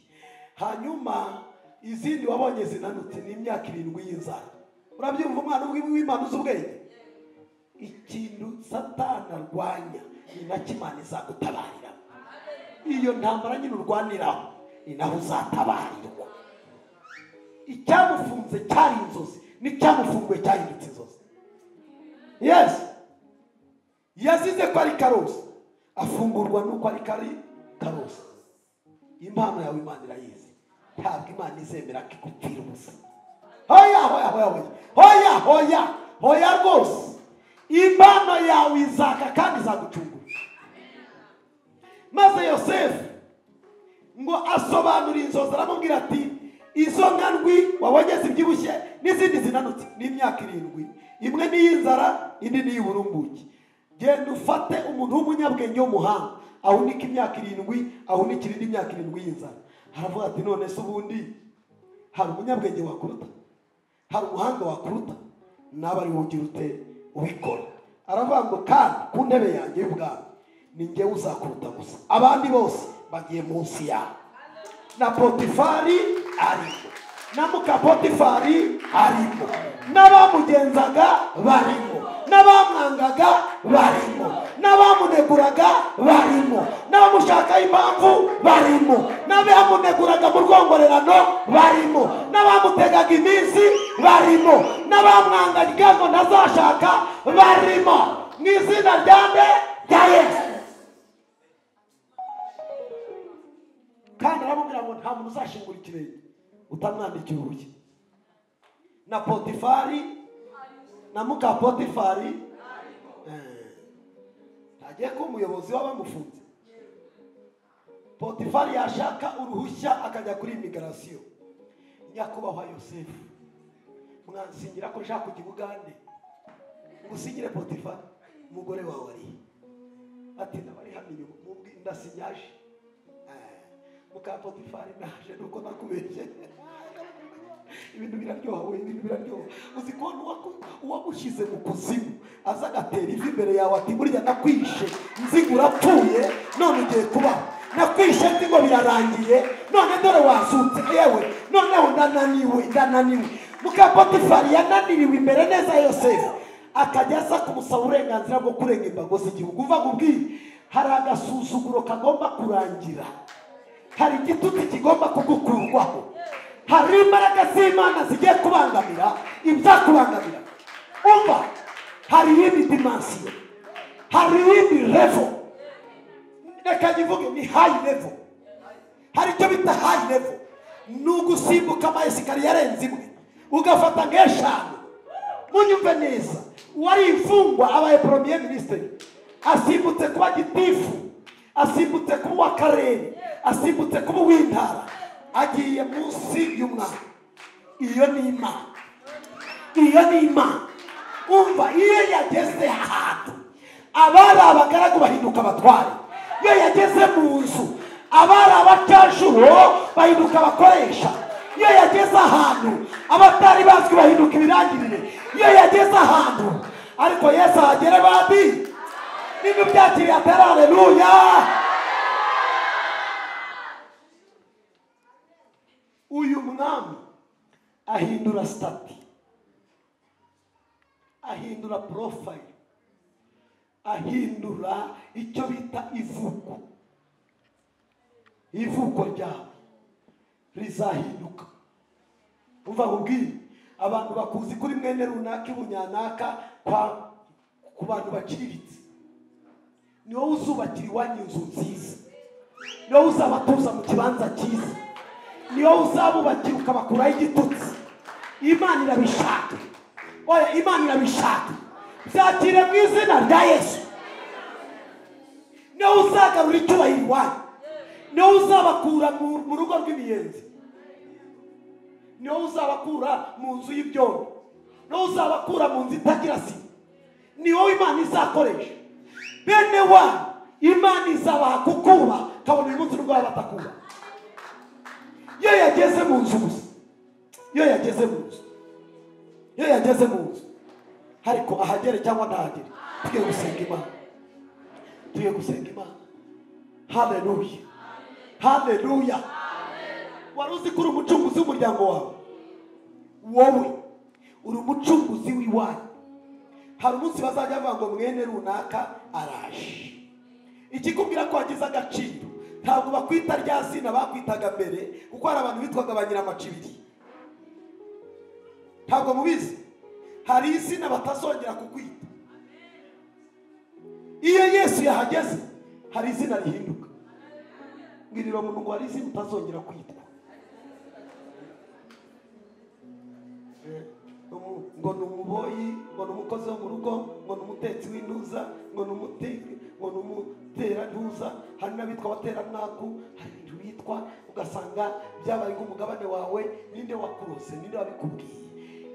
Hanyuma izindi wabonye zinanutse n'imyaka 7 y'inzara. Urabyumva umwana w'Imana uzubwenge? Ikintu Satani arwanya ni nacyo Imana izagutabarira. Iyo ntambara nyine urwaniraho ni naho uzatabarirwa. Icyamufunze cyari inzozi, n'icyamufunguye cyahindutse inzozi. Yes. Yazize ko ari karosi, afungurwa nuko ari karosi. Impano yawe Imana irayizi. Ntabwo Imana izemera ko igupfira ubusa. Hoya rwose. Impano yawe izaka kandi izagucungura. Maze Yosefu ngo asobanura inzozi, aramubwira ati izo nka ndwi wabonye zibyibushye n'izindi zinanutse n'imyaka 7. Imwe ni y'inzara, indi ni y'uburumbuke. Genda ufate umuntu w'umunyabwenge w'umuhanga, ahunika imyaka 7, ahunikira indi myaka 7 y'inzara. Aravuga ati none se ubundi hari umunyabwenge wakuruta? Hari umuhanga wakuruta? Naba ari wogira ute ubikora. Aravuga ngo kandi ku ntebe yanjye y'ubwami ni njye uzakuruta gusa, abandi bose bagiye munsi yawe. Na Potifari arimo, na muka Potifari arimo, n'abamugenzaga barimo, n'abamwangaga barimo, n'abamuneguraga barimo, n'abamushaka impamvu barimo, n'abamuneguraga mu rwongorerano barimo, n'abamutegaga iminsi barimo, n'abamwangaga ngo ntazashaka barimo. Mu izina rya Yesu. Kandi aramubwira ngo nta muntu uzashingura ikirenge utamwandikira uruhushya. Na Potifari na muka Potifari agiye ko umuyobozi w'abamufunze. Potifari yashaka uruhushya akajya kuri immigration. Nyakubahwa Yosefu, mwansingira ko nshaka kujya Bugande, ngusinyire Potifari umugore wawe ari. Ati ndabari hano ndasinyaje. Muka Potifari naje nuko nakubeshye. Ibintu biraryoha. Uzi ko uwagushize mu kuzimu azagatera ivi imbere yawe ati burya nakwishe nzigura apfuye none ugiye kuba nakwishe ndi ngo birarangiye none dore wasutse yewe noneho ndananiwe. Muka Potifari yananiriwe imbere neza Yosefu, akajyaza kumusaba uburenganzira bwo kurenga imbago z'igihugu. Uva kubwi hari agasuzuguro kagomba kurangira, hari igituti kigomba kugukurwaho, hari imbaraga z'Imana zigiye kubangamira ibyakubangamira. Umva, hari iyindi dimension, hari iyindi level. Reka nyivuge ni high level. Hari icyo bita high level, nugusimbuka amayesikariye yarenze imwe ugafata nk'eshanu. Munyumve neza, wari imfungwa abaye premier minister, asimbutse kuba gitifu, asimbutse kuba w'akarere, asimbutse kuba w'intara, agiye munsi y'umwami. Iyo ni Imana. Umva, iyo yageze ahantu abari abagaragu bahinduka abatware. Iyo yageze mu nzu abari abacyajuru bahinduka abakoresha. Iyo yageze ahantu abatari bazwi bahinduka ibirangirire. Iyo yageze ahantu ariko Yesu ahagere bandi n'ibyo byakiriye atari haleluya. uyu mwami ahindura stati, ahindura profile, ahindura icyo bita ivuko. Ivuko ryawe rizahinduka. Umva nkubwire, abantu bakuzi kuri mwene runaka ibunyanaka ku bantu baciriritse, ni wowe uzubakira iwanyu inzu nziza, ni wowe uzabatuza mu kibanza cyiza, ni wowe uzabubakira ukabakuraho igitutsi. Imana irabishaka. Oya, Imana irabishaka. Byakire mu izina rya Yesu. Ni wowe uzagarura icyubahiro iwanyu, ni wowe uzabakura mu rugo rw'imiyenzi, ni wowe uzabakura mu nzu y'ibyondo, ni wowe uzabakura mu nzu itagira sima. Ni wowe Imana izakoresha. Bene wanyu Imana izabaha kukuba, kabona uyu munsi n'ubwo batakuba. Iyo yageze mu nzu gusa, iyo yageze mu nzu, iyo yageze mu nzu, ariko ahagere cyangwa ntahagere, tugiye gusenga Imana, tugiye gusenga Imana. Haleluya, haleluya. Wari uzi ko uri umucunguzi w'umuryango wawe? Wowe uri umucunguzi w'iwanyu. Hari umunsi bazajya bavuga ngo mwene runaka araje. Ikikubwira ko wagize agaciro, ntabwo bakwita rya zina bakwitaga mbere, kuko hari abantu bitwaga abanyiramacibiri. Ntabwo mubizi, hari izina batazongera kukwita. Iyo Yesu yahageze, hari izina rihinduka. Ngirira umuntu ngo hari izina utazongera kwitwa. Ngo ni umuboyi, ngo ni umukozi wo mu rugo, ngo ni umutetsi w'intuza, ngo ni umuteka, ngo ni umuterantuza. Hari n'abitwa abateramwaku, hari ibintu bitwa, ugasanga byabaye nk'umugabane wawe. Ninde wakurose? Ninde wabikubwiye?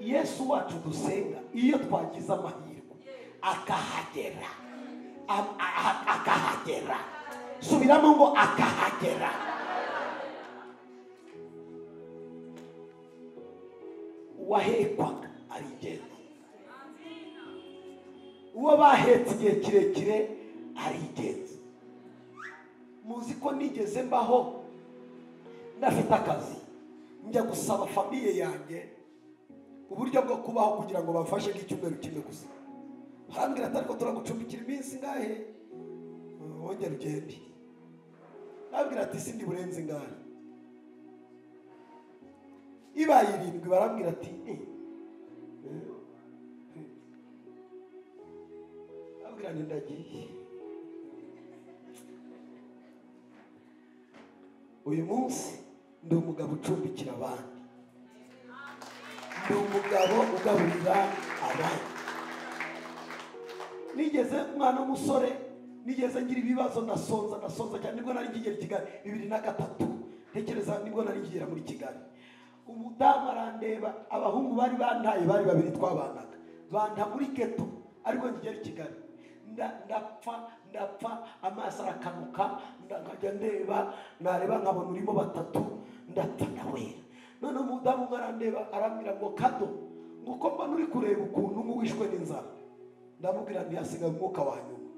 Yesu wacu dusenga, iyo twagize amahirwe akahagera, akahagera, subiramo ngo akahagera. Uwahekwaga ari ingenzi, uwo bahetse igihe kirekire ari ingenzi. Muzi ko nigeze mbaho ndafite akazi, njya gusaba famiye yanjye uburyo bwo kubaho kugira ngo bafashe nk'icyumweru kimwe gusa. Barambwira ati ariko turagucumbikira iminsi ngahe, wongera ugende. Barambwira ati sindi burenze ngahe. Ibaye 7, barambwira ati abwira ni ndagiye. Uyu munsi ndi umugabo ucumbikira abandi, ndi umugabo ugaburira abandi. Nigeze mwana w'umusore, nigeze ngira ibibazo, ndasonza cyane. Nibwo nari ngigera i Kigali 2003, ntekereza nibwo nari ngigera muri Kigali. Umudamu arandeba, abahungu bari bantaye, bari 2 twabanaga, banta muri keto, ariko ngigera i Kigali. Ndapfa amaso arakanuka, ndakajya ndeba, nareba nkabona urimo 3, ndatanawe. None umudamu arandeba, arambwira ngo Kado, nguko mbona uri kureba ukuntu wishwe n'inzara. Ndamubwira nti hasigaye umwuka wa nyuma.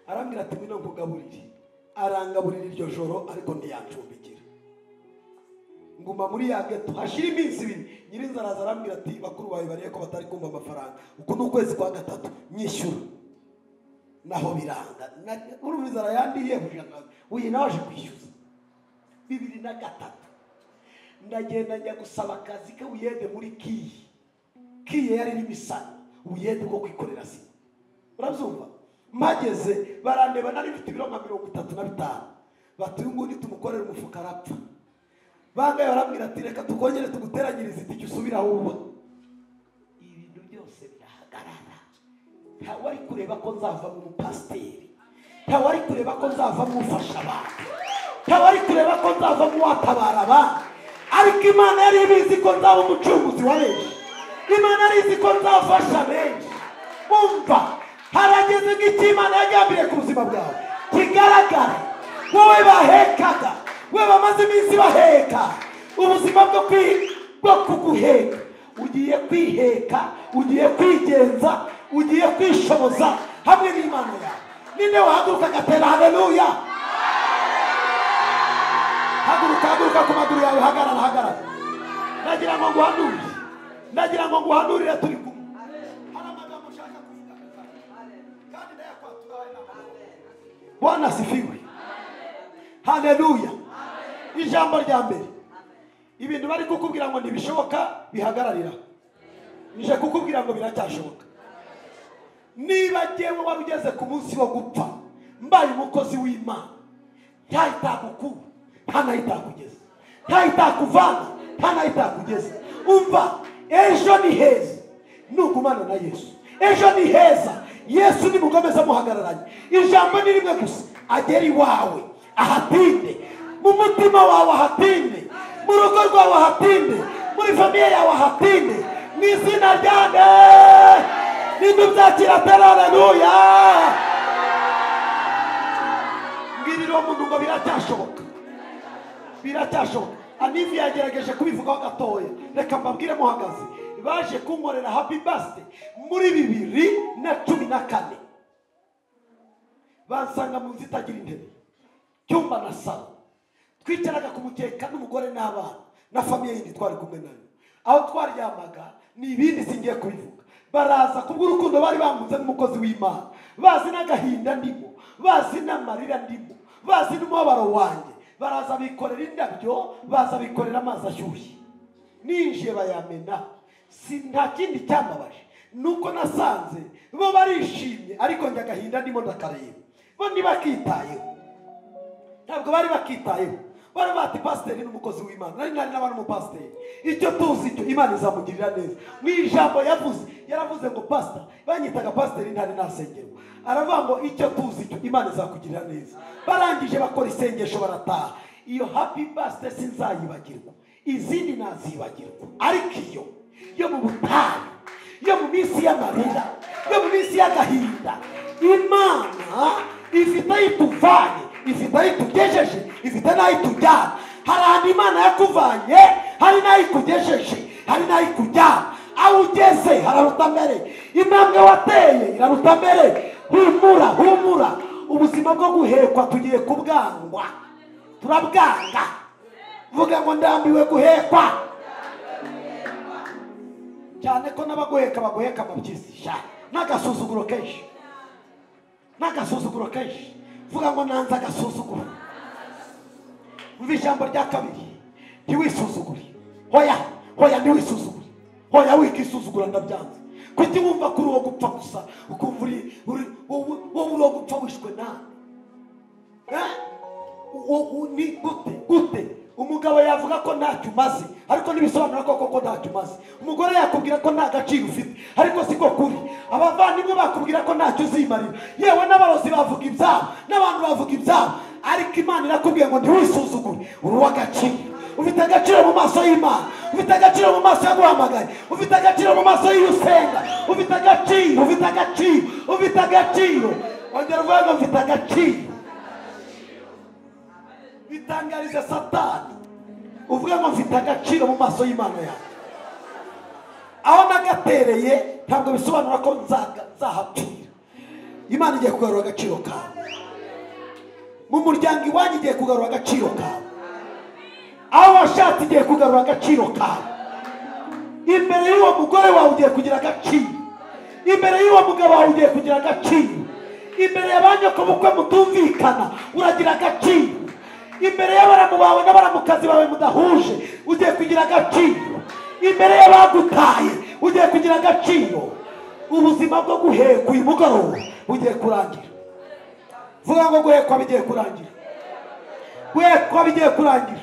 Arambwira ati ngwino nkugaburire. Arangaburira iryo joro, ariko ndiyancumbikira. Nguma muri ya geto hashira iminsi 2. Nyirinzara arambwira ati bakuru bawe bariye ko batari kumva amafaranga, uko n'ukwezi kwa 3 nyishyura. Naho biranga urumizara yandiye bujanga uyi naje kwishyuza 2003. Ndagenda njya gusaba akazi ke Buyede muri Kiye yari imisana Buyede bwo kwikorera si. Urabyumva? Mageze barandeba nari mfite ibiro nka 35. Bati ngundi tumukorera umufuka arapfa. Bangaye barambwira ati reka tukongere tuguteranyiriza itike usubira aho. Ibintu byose birahagarara. Ntawari kureba ko nzava mu pasiteri, ntawari kureba ko nzava mu ufasha abantu, ntawari kureba ko nzava mu watabara abantu. Ariko Imana yari ibizi ko nzaba umucunguzi wa benshi, Imana yari izi ko nzafasha benshi. Umva, harageze nk'icyo Imana yagambiriye ku buzima bwawe kigaragara. Wowe bahekaga, we bamaze iminsi baheka, ubuzima bwo kuguheka, ugiye kwiheka, ugiye kwigenza, ugiye kwishoboza hamwe n'Imana yawe. Ninde wahaguruka agatera haleluya? haguruka ku maguru yawe, hagarara. Nagira ngo nguhanurire turi kumwe. Hari amagambo ushaka kuvuga kandi ndayakwatura wawe n'amahoro. Bwana asifiwe. Haleluya. Ijambo rya mbere, ibintu bari kukubwira ngo ntibishoboka bihagararira. Nije kukubwira ngo biracyashoboka. Niba jewe wari ugeze ku munsi wo gupfa, mbaye umukozi w'Imana, ntayitagukura, ntanayitagugeza, ntayitaguvana, ntanayitagugeza. Umva, ejo ni heza nugumana na Yesu. Ejo ni heza, Yesu nimukomeza muhagararanye. Ijambo ni rimwe gusa, agera iwawe ahatinde, mu mutima wawe ahatinde, mu rugo rwawe ahatinde, muri famiye yawe ahatinde, mu izina ryanjye nidubyakira tera. Haleluya. Ngiriro muntu ngo biracyashoboka. Anivi yagerageje kubivugaho gatoya, reka mbabwire muhagaze. Baje kunkorera happy birthday muri 2014, bansanga mu nzu itagira intebe, cyumba na salo, twicaraga ku mukeka n'umugore n'abana na famiye yindi twari kumwe nayo. Aho twaryamaga ni ibindi singiye kubivuga. Baraza kubw'urukundo bari bangunze n'umukozi w'Imana, bazi n'agahinda ndimo, bazi n'amarira ndimo, bazi n'umubabaro wanjye. Baraza bikorera indabyo, baza bikorera amazi ashyushye, ninjiye bayamena. Nta kindi cyambabaje nuko nasanze bo barishimye, ariko njye agahinda ndimo ndakareba. Bo ntibakitayeho, ntabwo bari bakitayeho. Bari bati pasiteri n'umukozi w'Imana, nari n'abana umupasiteri. Icyo tuzi icyo Imana izamugirira neza. Mu ijambo yaravuze ngo pastor, banyitaga pasiteri ntari nasengerwa. Aravuga ngo icyo tuzi icyo Imana izakugirira neza. Barangije bakora isengesho barataha. Iyo happy birthday sinzayibagirwa, izindi nazibagirwa. Ariko iyo mu butayu, iyo mu minsi y'amarira, iyo mu minsi y'agahinda, Imana ifite ayituvanye, ifite ayitugejeje, ifite n'ayitujyana. Hari ahantu Imana yakuvanye, hari n'ayikugejeje, hari n'ayikujyana. Aho ugeze hararuta mbere, intambwe wateye iraruta mbere. Humura. Ubuzima bwo guhekwa tugiye kubwangwa, turabwanga. Vuga ngo ndambiwe guhekwa. Cyane ko n'abaguheka baguheka amabyisisha n'agasuzuguro kenshi. Vuga ngo nanza agasuzuguro. Umva ijambo rya kabiri, ntiwisuzugure. Hoya ntiwisuzugure. Hoya wikisuzugura ndabyanze. Kuki wumva kuri uwo gupfa gusa, ukumva uri gupfa wishwe nande? Ni gute umugabo yavuga ko ntacyo umaze, ariko nibisobanura koko ntacyo umaze. Umugore yakubwira ko nta gaciro ufite, ariko siko kuri. Abavandimwe bakubwira ko ntacyo uzimarira, yewe n'abarozi bavuga ibyabo, n'abantu bavuga ibyabo. Ariko Imana irakubwiye ngo ntiwisuzugure, uri uw'agaciro. Ufite agaciro mu maso y'Imana, ufite agaciro mu maso y'aguhamagaye, ufite agaciro mu maso y'usenga, ufite agaciro. Ongera uvuga ngo ufite agaciro. Bitangarize Satani, uvuga ngo mfite agaciro mu maso y'Imana yawe. Aho nagatereye ntabwo bisobanura ko nzahapfira. Imana igiye kugarura agaciro kawe. Mu muryango iwanyu igiye kugarura agaciro kawe. Aho washatse igiye kugarura agaciro kawe. Imbere y'uwo mugore wawe ugiye kugira agaciro. Imbere y'uwo mugabo wawe ugiye kugira agaciro. Imbere y'abanyoko bukwe mutumvikana uragira agaciro. Imbere y'abaramu bawe n'abaramukazi bawe mudahuje ugiye kugira agaciro. Imbere y'abagutaye ugiye kugira agaciro. Ubuzima bwo guhekwa uyu mugoroba bugiye kurangira. Vuga ngo guhekwa bigiye kurangira. Guhekwa bigiye kurangira.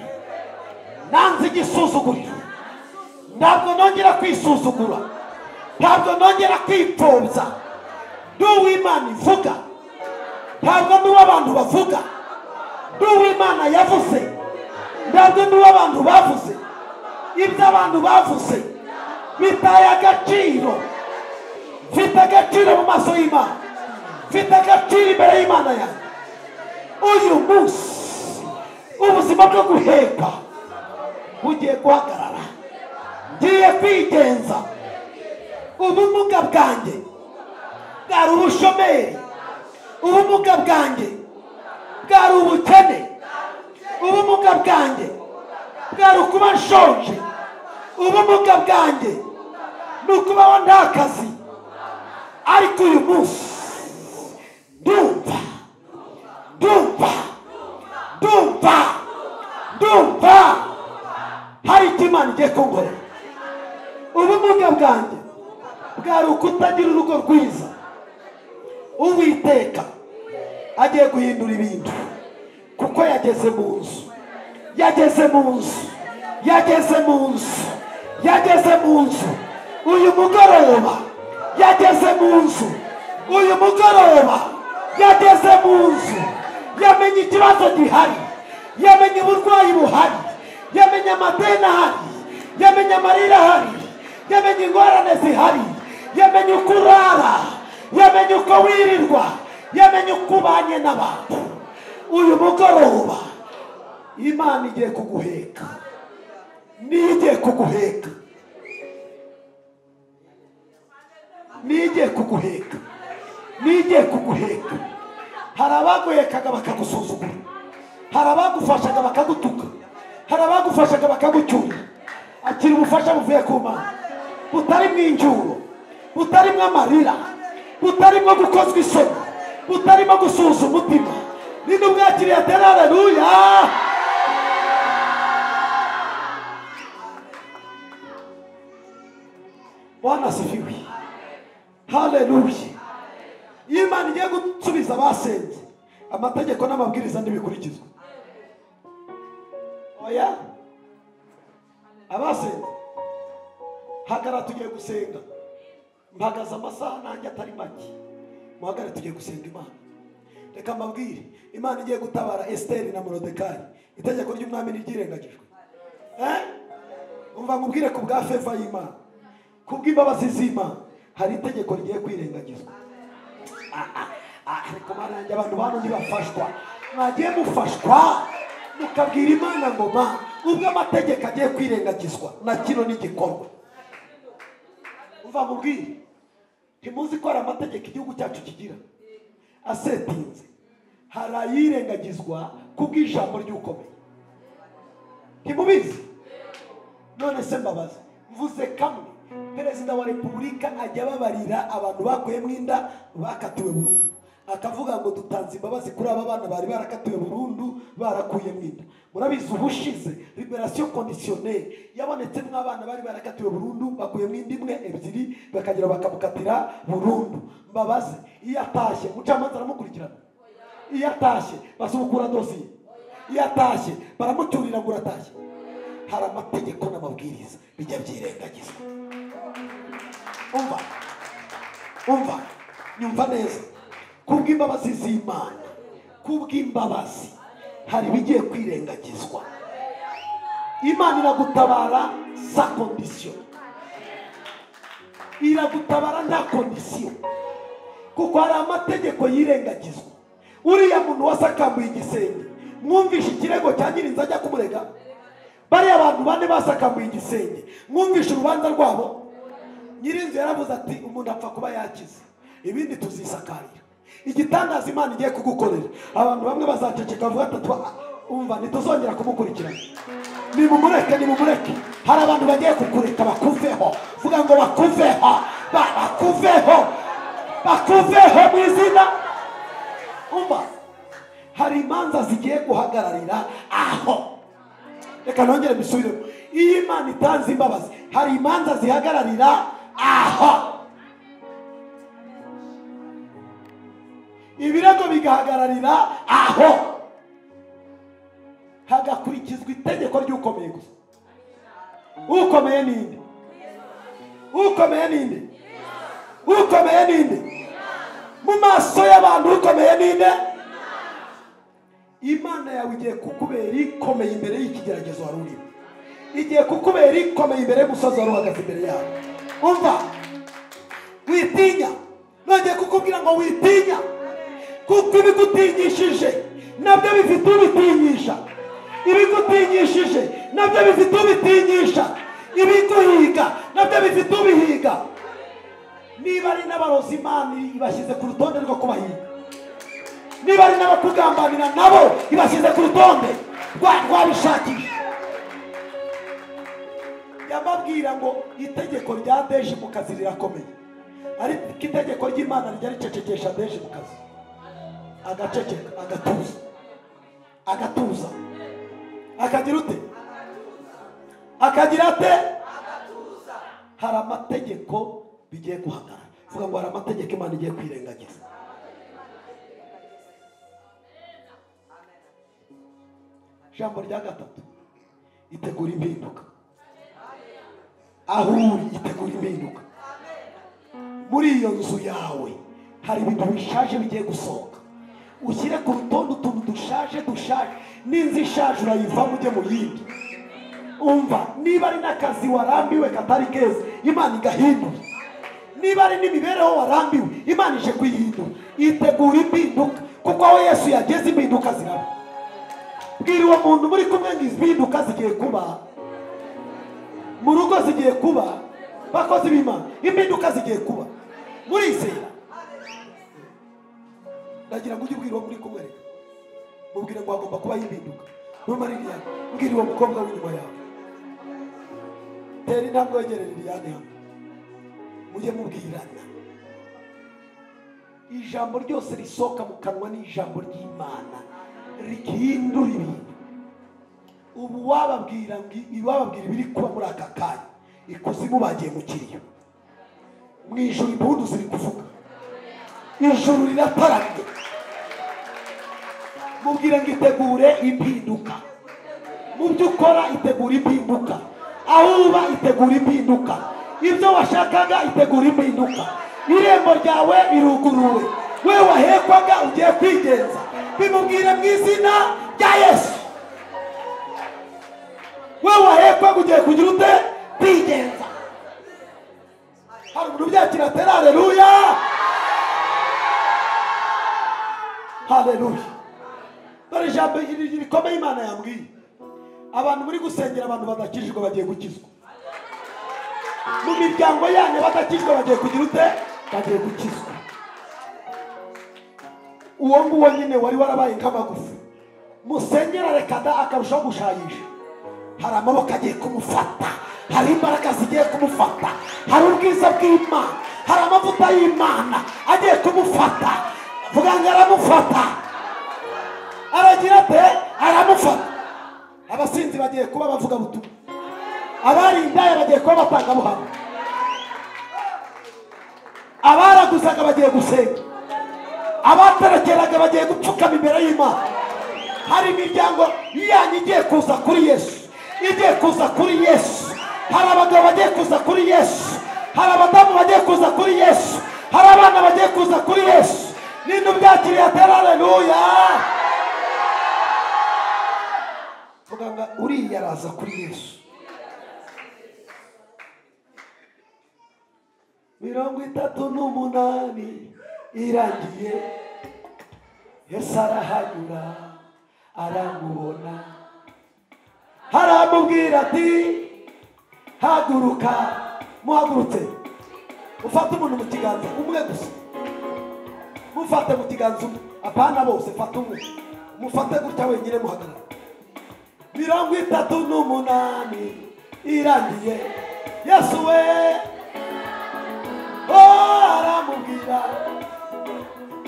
Nanze igisuzuguriro. Ntabwo nongera kwisuzugura, ntabwo nongera kwipfobya. Uw'Imana ivuga, ntabwo n'uw'abantu bavuga. Uw'Imana yavuze, ntabwo n'uw'abantu bavuze. Ibyo abantu bavuze bitaye agaciro. Mfite agaciro mu maso y'Imana, mfite agaciro imbere y'Imana yanjye. Uyu munsi ubuzima bwo guheka bugiye guhagarara. Ngiye kwigenza. Ubumuga bwanjye bwari ubushomeri, ubumuga bwanjye bwari ubukene, ubumuga bwanjye bwari ukuba nshonje, ubumuga bwanjye ni ukubaho nta kazi, ariko uyu munsi ndumva hari icyo Imana igiye kunkorera. Ubumuga bwanjye bwari ukutagira urugo rwiza, Uwiteka agiye guhindura ibintu, kuko yageze mu nzu uyu mugoroba, yageze mu nzu, yamenye ikibazo gihari, yamenye uburwayi buhari, yamenye amadeni ahari, yamenye amarira ahari, yamenye ingorane zihari, yamenye uko urara, yamenye uko wirirwa, yamenye uko ubanye n'abantu. Uyu mugoroba Imana igiye kuguheka, nigiye kuguheka, hari abaguhekaga bakagusuzugura, hari abagufashaga bakagutuka, hari abagufashaga bakagucyura. Akira ubufasha buvuye ku Mana, butarimo injuro, butarimo amarira, butarimo gukozwa isoni, butarimo gusuza umutima. Ninde ubwakiriye atera haleluya? Bwana asifiwe. Haleluya. Imana igiye gusubiza abasenze, amategeko n'amabwiriza ntibikurikizwa. Oya, abasenze hagara tugiye gusenga, mpagaze amasaha nanjye atari make, muhagare tugiye gusenga Imana. Reka mbabwire, Imana igiye gutabara Esiteri na Morodekayi, itegeko ry'umwami ntiryirengagijwe. Umva nkubwire ku bwa feva y'Imana, ku bw'imbabazi z'Imana, hari itegeko rigiye kwirengagizwa. Ariko Mana yanjye, abantu bano ntibafashwa. Mwagiye mufashwa mukabwira Imana ngo Mana, ubwo amategeko agiye kwirengagizwa na kino n'igikorwa. Umva nkubwire, ntimuzi ko hari amategeko igihugu cyacu kigira asetinze, hari ayirengagizwa kubw'ijambo ry'ukomeye. Ntimubizi? None se mbabaza, mvuze kamwe, Perezida wa Repubulika ajya babarira abantu bakuyemo inda bakatiwe burundu, akavuga ngo dutanze imbabazi kuri aba bana bari barakatiwe burundu barakuyemo inda. Murabizi ubushize liberation conditionnelle yabonetse mw'abana bari barakatiwe burundu bakuyemo inda imwe ebyiri bakagira bakamukatira burundu. Mbabaze, iyo atashye mucamanza aramukurikirana, iyo atashye basubukura dosiye, iyo atashye baramucyurira ngo uratashye. Hari amategeko n'amabwiriza bijya byirengagizwa. Umva, nyumva neza, kubw'imbabazi z'Imana, kubw'imbabazi hari bigiye kwirengagizwa. Imana iragutabara sa condition, iragutabara nta condition, kuko hari amategeko yirengagizwa. Uriya muntu wasakambuye igisenge, mwumvishe ikirego cya nyirinzu ajya kumurega? Bariya abantu bane basakambuye igisenge, mwumvishe urubanza rwabo? Nyirinzu yaravuze ati umuntu apfa kuba yakize, ibindi tuzisakarira. Igitangaza Imana igiye kugukorera, abantu bamwe bazaceceka bavuga ati umva ntituzongera kumukurikirana. Nimumureke. Hari abantu bagiye kukureka bakuveho. Vuga ngo bakuveho mu izina. Umva, hari imanza zigiye guhagararira aho. Reka nongere mbisubiremo, iyo Imana itanze imbabazi, hari imanza zihagararira aho. Ibirego bigahagararira aho, hagakurikizwa itegeko ry'ukomeye gusa. Ukomeye ninde? Mu maso y'abantu ukomeye ninde? Imana yawe igiye kukubera ikomeye imbere y'ikigeragezo wari urimo, igiye kukubera ikomeye imbere y'umusozi wari uhagaze imbere yawe. Umva, witinya, nongeye kukubwira ngo witinya, kuko ibigutinyishije nabyo bifite ubitinyisha, ibigutinyishije nabyo bifite ubitinyisha, ibiguhiga nabyo bifite ubihiga. Niba ari n'abarozi Imana ibashyize ku rutonde rwo kubahiga, niba ari n'abakugambanira nabo ibashyize ku rutonde rwabishakisha. Yababwira ngo itegeko rya Deji mu kazi rirakomeye, ariko itegeko ry'Imana rijya ricecekesha Deji mu kazi, agaceceka, agatuza, akagira ute? Akagira ate? Hari amategeko bigiye guhagarara. Vuga ngo hari amategeko Imana igiye kwirengagiza. Jambo rya gatatu, itegura impinduka. Aho uri itegura impinduka. Muri iyo nzu yawe hari ibintu bishaje bigiye gusohoka. Ushyire ku rutonde utuntu dushaje. N'inzu ishaje urayivamo ujye mu yindi. Umva, niba ari n'akazi warambiwe katari keza, Imana igahindura. Niba ari n'imibereho warambiwe, Imana ije kuyihindura. Itegura impinduka, kuko aho Yesu yageze impinduka ziraba. Bwira uwo muntu muri kumwe ngo impinduka zigiye kuba mu rugo, zigiye kuba bakozi b'Imana, impinduka zigiye kuba muri Izera. Ndagira ngo ujye ubwira uwo muri kumwe, reka mubwire ngo hagomba kuba impinduka. N'umaririya mbwira uwo mukobwa w'inyuma yawe, tera intambwe wegerere Liliane hano, mujye mubwirana. Ijambo ryose risohoka mu kanwa ni ijambo ry'Imana rihindura ibintu. Ubu wababwira ibiri kuba muri aka kanya, ikuzimu bagiye mu kiriyo, mu ijuru impundu ziri kuvuga, ijuru rirataramye. Mubwire ngo itegure impinduka. Mu byo ukora itegura impinduka. Aho uba itegura impinduka. Ibyo washakaga itegura impinduka. Irembo ryawe riruguruwe, we wahekwaga ugiye kwigenza. Bimubwire mu izina rya Yesu. We wahekwaga ugiye kugira ute? Kwigenza. Hari umuntu byakira ati haleluya, haleluya. Dore ijambo rikomeye Imana yambwiye. Abantu muri gusengera abantu badakijijwe bagiye gukizwa. Mu miryango yanyu badakijijwe bagiye kugira ute? Bagiye gukizwa. Uwo nguwo nyine wari warabaye nk'amagufi, musengera reka da akarushaho gushayisha. Hari amaboko agiye kumufata, hari imbaraga zigiye kumufata, hari ubwiza bw'Imana, hari amavuta y'Imana agiye kumufata. Vuga ngo aramufata. Aragira ate? Aramufata. Abasinzi bagiye kuba bavuga butumwa, abari indaya bagiye kuba batanga buhamya, abaraguzaga bagiye gusenga, abaterekeraga bagiye gupfukama imbere y'Imana. Hari imiryango yanyu igiye kuza kuri Yesu, igiye kuza kuri Yesu. Hari abagabo bagiye kuza kuri Yesu, hari abadamu bagiye kuza kuri Yesu, hari abana bagiye kuza kuri Yesu. Ninde ubyakiriye atera haleluya? Vuga uriya araza kuri Yesu. 38 irangiye, Yesu arahanyura aramubona, aramubwira ati haguruka. Muhagurutse, ufate umuntu mu kiganza umwe gusa, mufate mu kiganza umwe, apana bose, fata umwe, mufate gutya wenyine muhagarara. 38 irangiye, Yesu we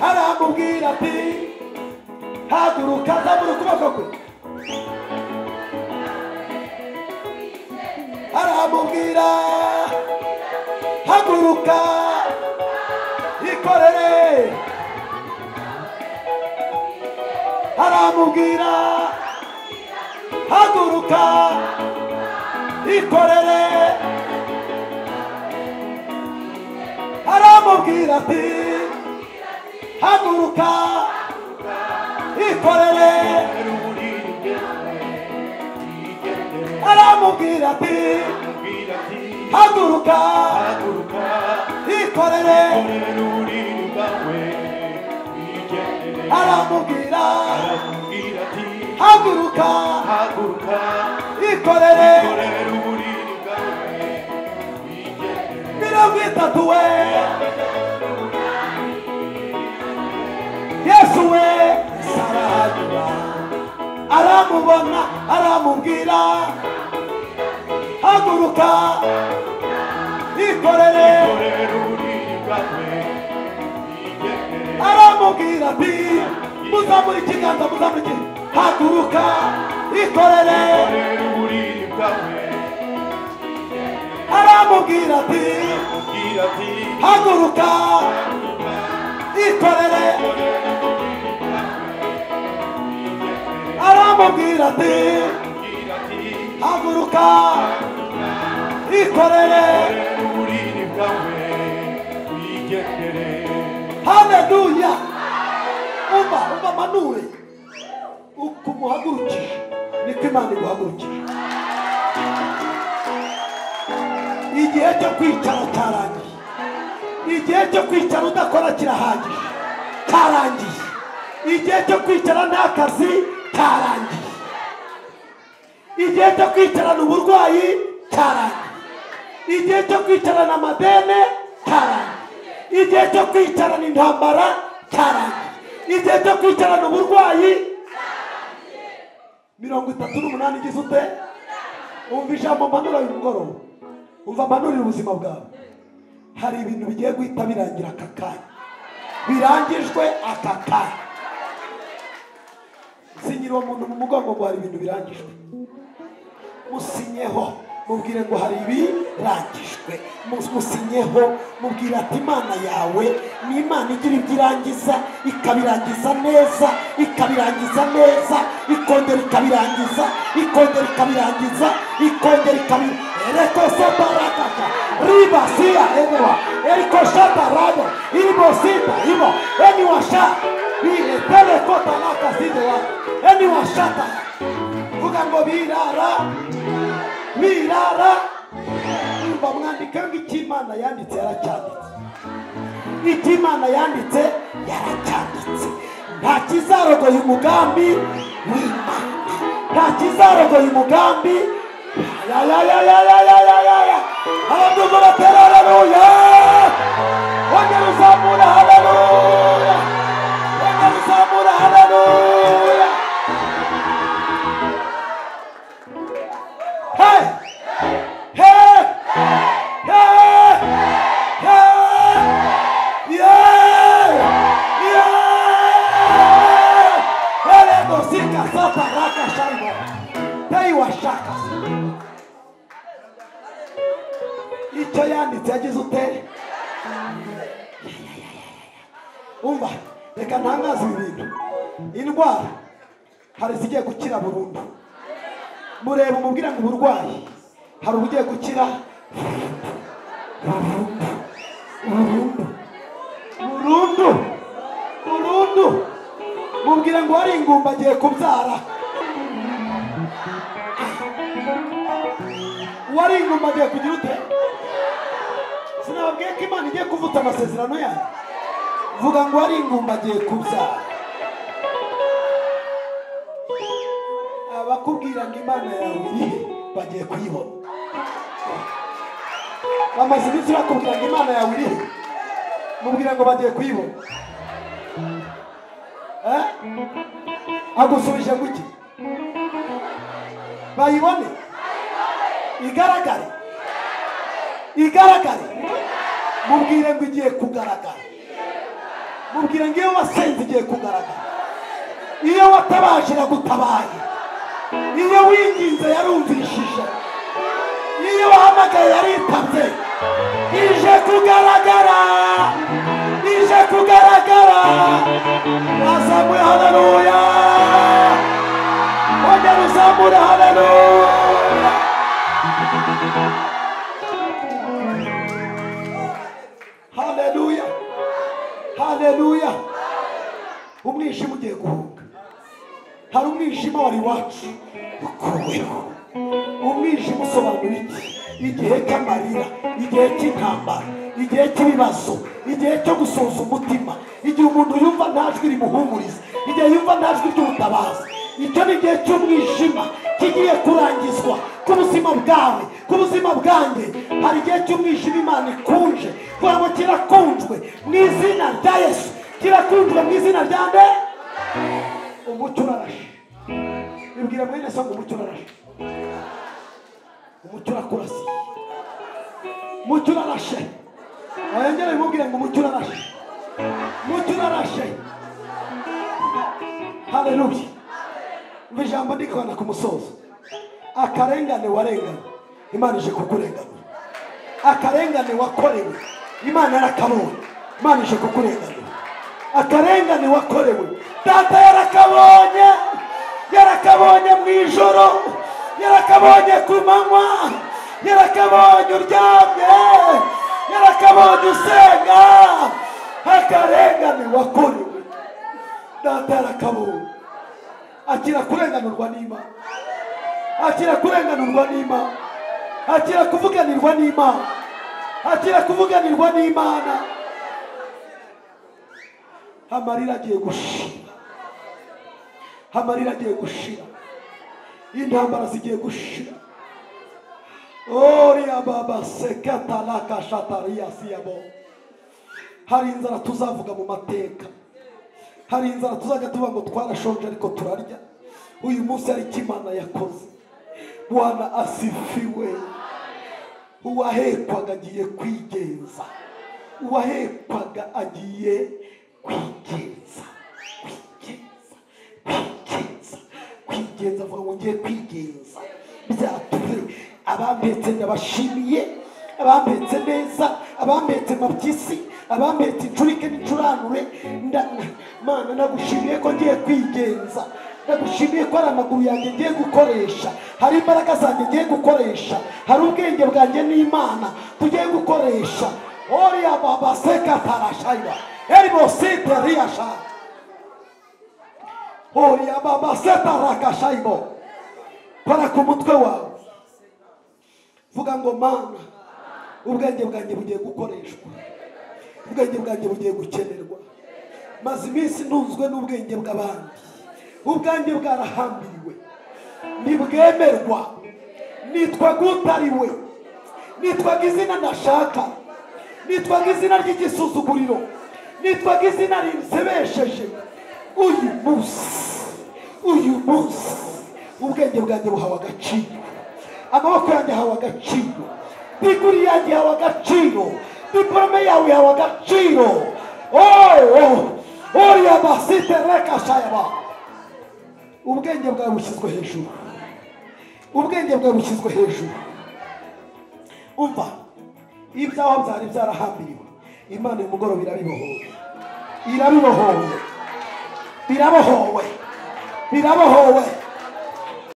aramubwira ati haguruka. Zamura ukuboko kwe. Aramubwira haguruka ikorere. Aramubwira haguruka ikorere. Aramubwira ati haguruka ikorere. Aramubwira ati haguruka ikorere. Aramubwira haguruka ikorere. 30 we Yesu we sarahanyura aramubona aramubwira haguruka ikorere aramubwira ati muzamura ikiganza muzamura haguruka ikorere aramubwira ati haguruka ikorere aramubwira ati haguruka ikorere haleluya umva manure ukumuhagurukije niko Imana iguhagurukije igihe cyo kwicara cyarangiye igihe cyo kwicara udakora kirahagije cyarangiye igihe cyo kwicara nta kazi cyarangiye igihe cyo kwicarana uburwayi cyarangiye igihe cyo kwicarana amadene cyarangiye igihe cyo kwicarana intambara cyarangiye igihe cyo kwicarana uburwayi 38 igize ute umva ijambo mpanura uyu mugoroba umva mpanurira ubuzima bwawe hari ibintu bigiye guhita birangira aka kanya birangijwe aka kanya sinyira uwo muntu mu mugongo ngo hari ibintu birangijwe musinyeho mubwire ngo hari ibirangijwe musinyeho mubwire ati Imana yawe ni Imana igira ibyirangiza ikabirangiza neza ikabirangiza neza ikongera ikabirangiza ikongera ikabirangiza ikongera ikabirangiza Ereko sobarakaka riba siya enewa eriko shata rado ibo sita ibo eniwa sha bile telekota laka sidewa eniwa shata vuga ngo birara umva mwandika ngo icy'Imana yanditse yaracyanditse icy'Imana yanditse yaracyanditse nta kizarogoye umugambi w'Imana nta kizarogoye umugambi Haleluya haleluya wongera uzamura haleluya wongera uzamura haleluya hey hey hey yeah dosika sata raka shamba taiwa shaka icyo yanditse yagize ute umva reka ntangaze ibintu indwara hari zigiye gukira burundu mureba umubwira ngo uburwayi hari ubugiye gukira burundu mubwira ngo hari ingumba agiye kubyara wari ingumba agiye kugira ute sinababwiye ko Imana igiye kuvuta amasezerano yayo vuga ngo wari ingumba agiye kubyara abakubwira ngo Imana yawe irihe bagiye kuyibona bamaze iminsi bakubwira ngo Imana yawe irihe mubwira ngo bagiye kuyibona agusubije ngo iki bayibone igaragare mubwire ngo igiye kugaragara mubwire ngo iyo wasenze igiye kugaragara iyo watabaje iragutabaye iyo winginze yarumvishije iyo wahamagaye yaritabye ije kugaragara wazamuye haleluya wongera uzamure haleluya haleluya umwijima ugiye guhunga hari umwijima wari wacu ukuweho umwijima usobanura iki igihe cy'amarira igihe cy'intambara igihe cy'ibibazo igihe cyo gusoza umutima igihe umuntu yumva nta jwi rimuhumuriza igihe yumva nta jwi ry'ubutabazi icyo ni igihe cy'umwijima kigiye kurangizwa ku buzima bwawe ku buzima bwanjye hari igihe cy'umwijima Imana ikunje kugira ngo kirakunjwe mu izina rya Yesu kirakunjwe mu izina rya nde umucyo urarashe ibwira mwene so ngo umucyo urarashe, umucyo urakurasiye, umucyo urarashe. Wayongera bimubwire ngo umucyo urarashe, umucyo urarashe. Haleluya. Ijambo ndikubona ku musozo. Akarengane warengane, Imana ije kukurenganura. Akarengane wakorewe, Imana yarakabonye, Imana ije kukurenganura. Akarengane wakorewe, Data yarakabonye, yarakabonye mu ijoro, yarakabonye ku manywa, yarakabonye uryamye, yarakabonye usenga. Akarengane wakorewe, Data yarakabonye. Akira kurenganurwa n'Imana, akira kurenganurwa n'Imana, akira kuvuganirwa n'Imana, akira kuvuganirwa n'Imana. Amarira agiye gushira, amarira agiye gushira, intambara zigiye gushira. Oria baba sekata laka shataria siyabo. Hari inzara tuzavuga mu mateka, hari inzara tuzaga tuvuga ngo twarashonje ariko turarya. Uyu munsi ari Imana yakoze. Bwana asifiwe. Uwahekwaga agiye kwigenza, uwahekwaga agiye kwigenza, kwigenza, kwigenza, kwigenza. Vuga ngo ngiye kwigenza. Byature abambetse ndabashimiye, abambetse neza, abambetse mabyisi, abambetse incurike n'icuranure. Mana nagushimiye ko ngiye kwigenza, nagushimiye ko ari amaguru yanjye ngiye gukoresha, hari imbaraga zanjye ngiye gukoresha, hari ubwenge bwanjye n'Imana tugiye gukoresha. Oria baba seka tarashaiba elbo sita riasha. Oria baba seta rakashaibo. Para ku mutwe wawe vuga ngo Mana, ubwenge bwanjye bugiye gukoreshwa, ubwenge bwanjye bugiye gukenerwa. Maze iminsi ntunzwe n'ubwenge bw'abandi, ubwanjye bwarahambiriwe, ntibwemerwa. Nitwa gutariwe, nitwaga izina ndashaka, nitwaga izina ry'igisuzuguriro, nitwaga izina rinsebesheje. Uyu munsi ubwenge bwanjye buhawe agaciro, amaboko yanjye hawe agaciro, diguri yanjye hawe agaciro, diplome yawe hawe agaciro. Oria basite reka shayaba. Ubwenge bwawe bushyizwe hejuru, ubwenge bwawe bushyizwe hejuru. Umva, ibyaho byari byarahambiriwe, Imana y'umugoroba irabibohoye, irabibohoye, birabohowe, birabohowe.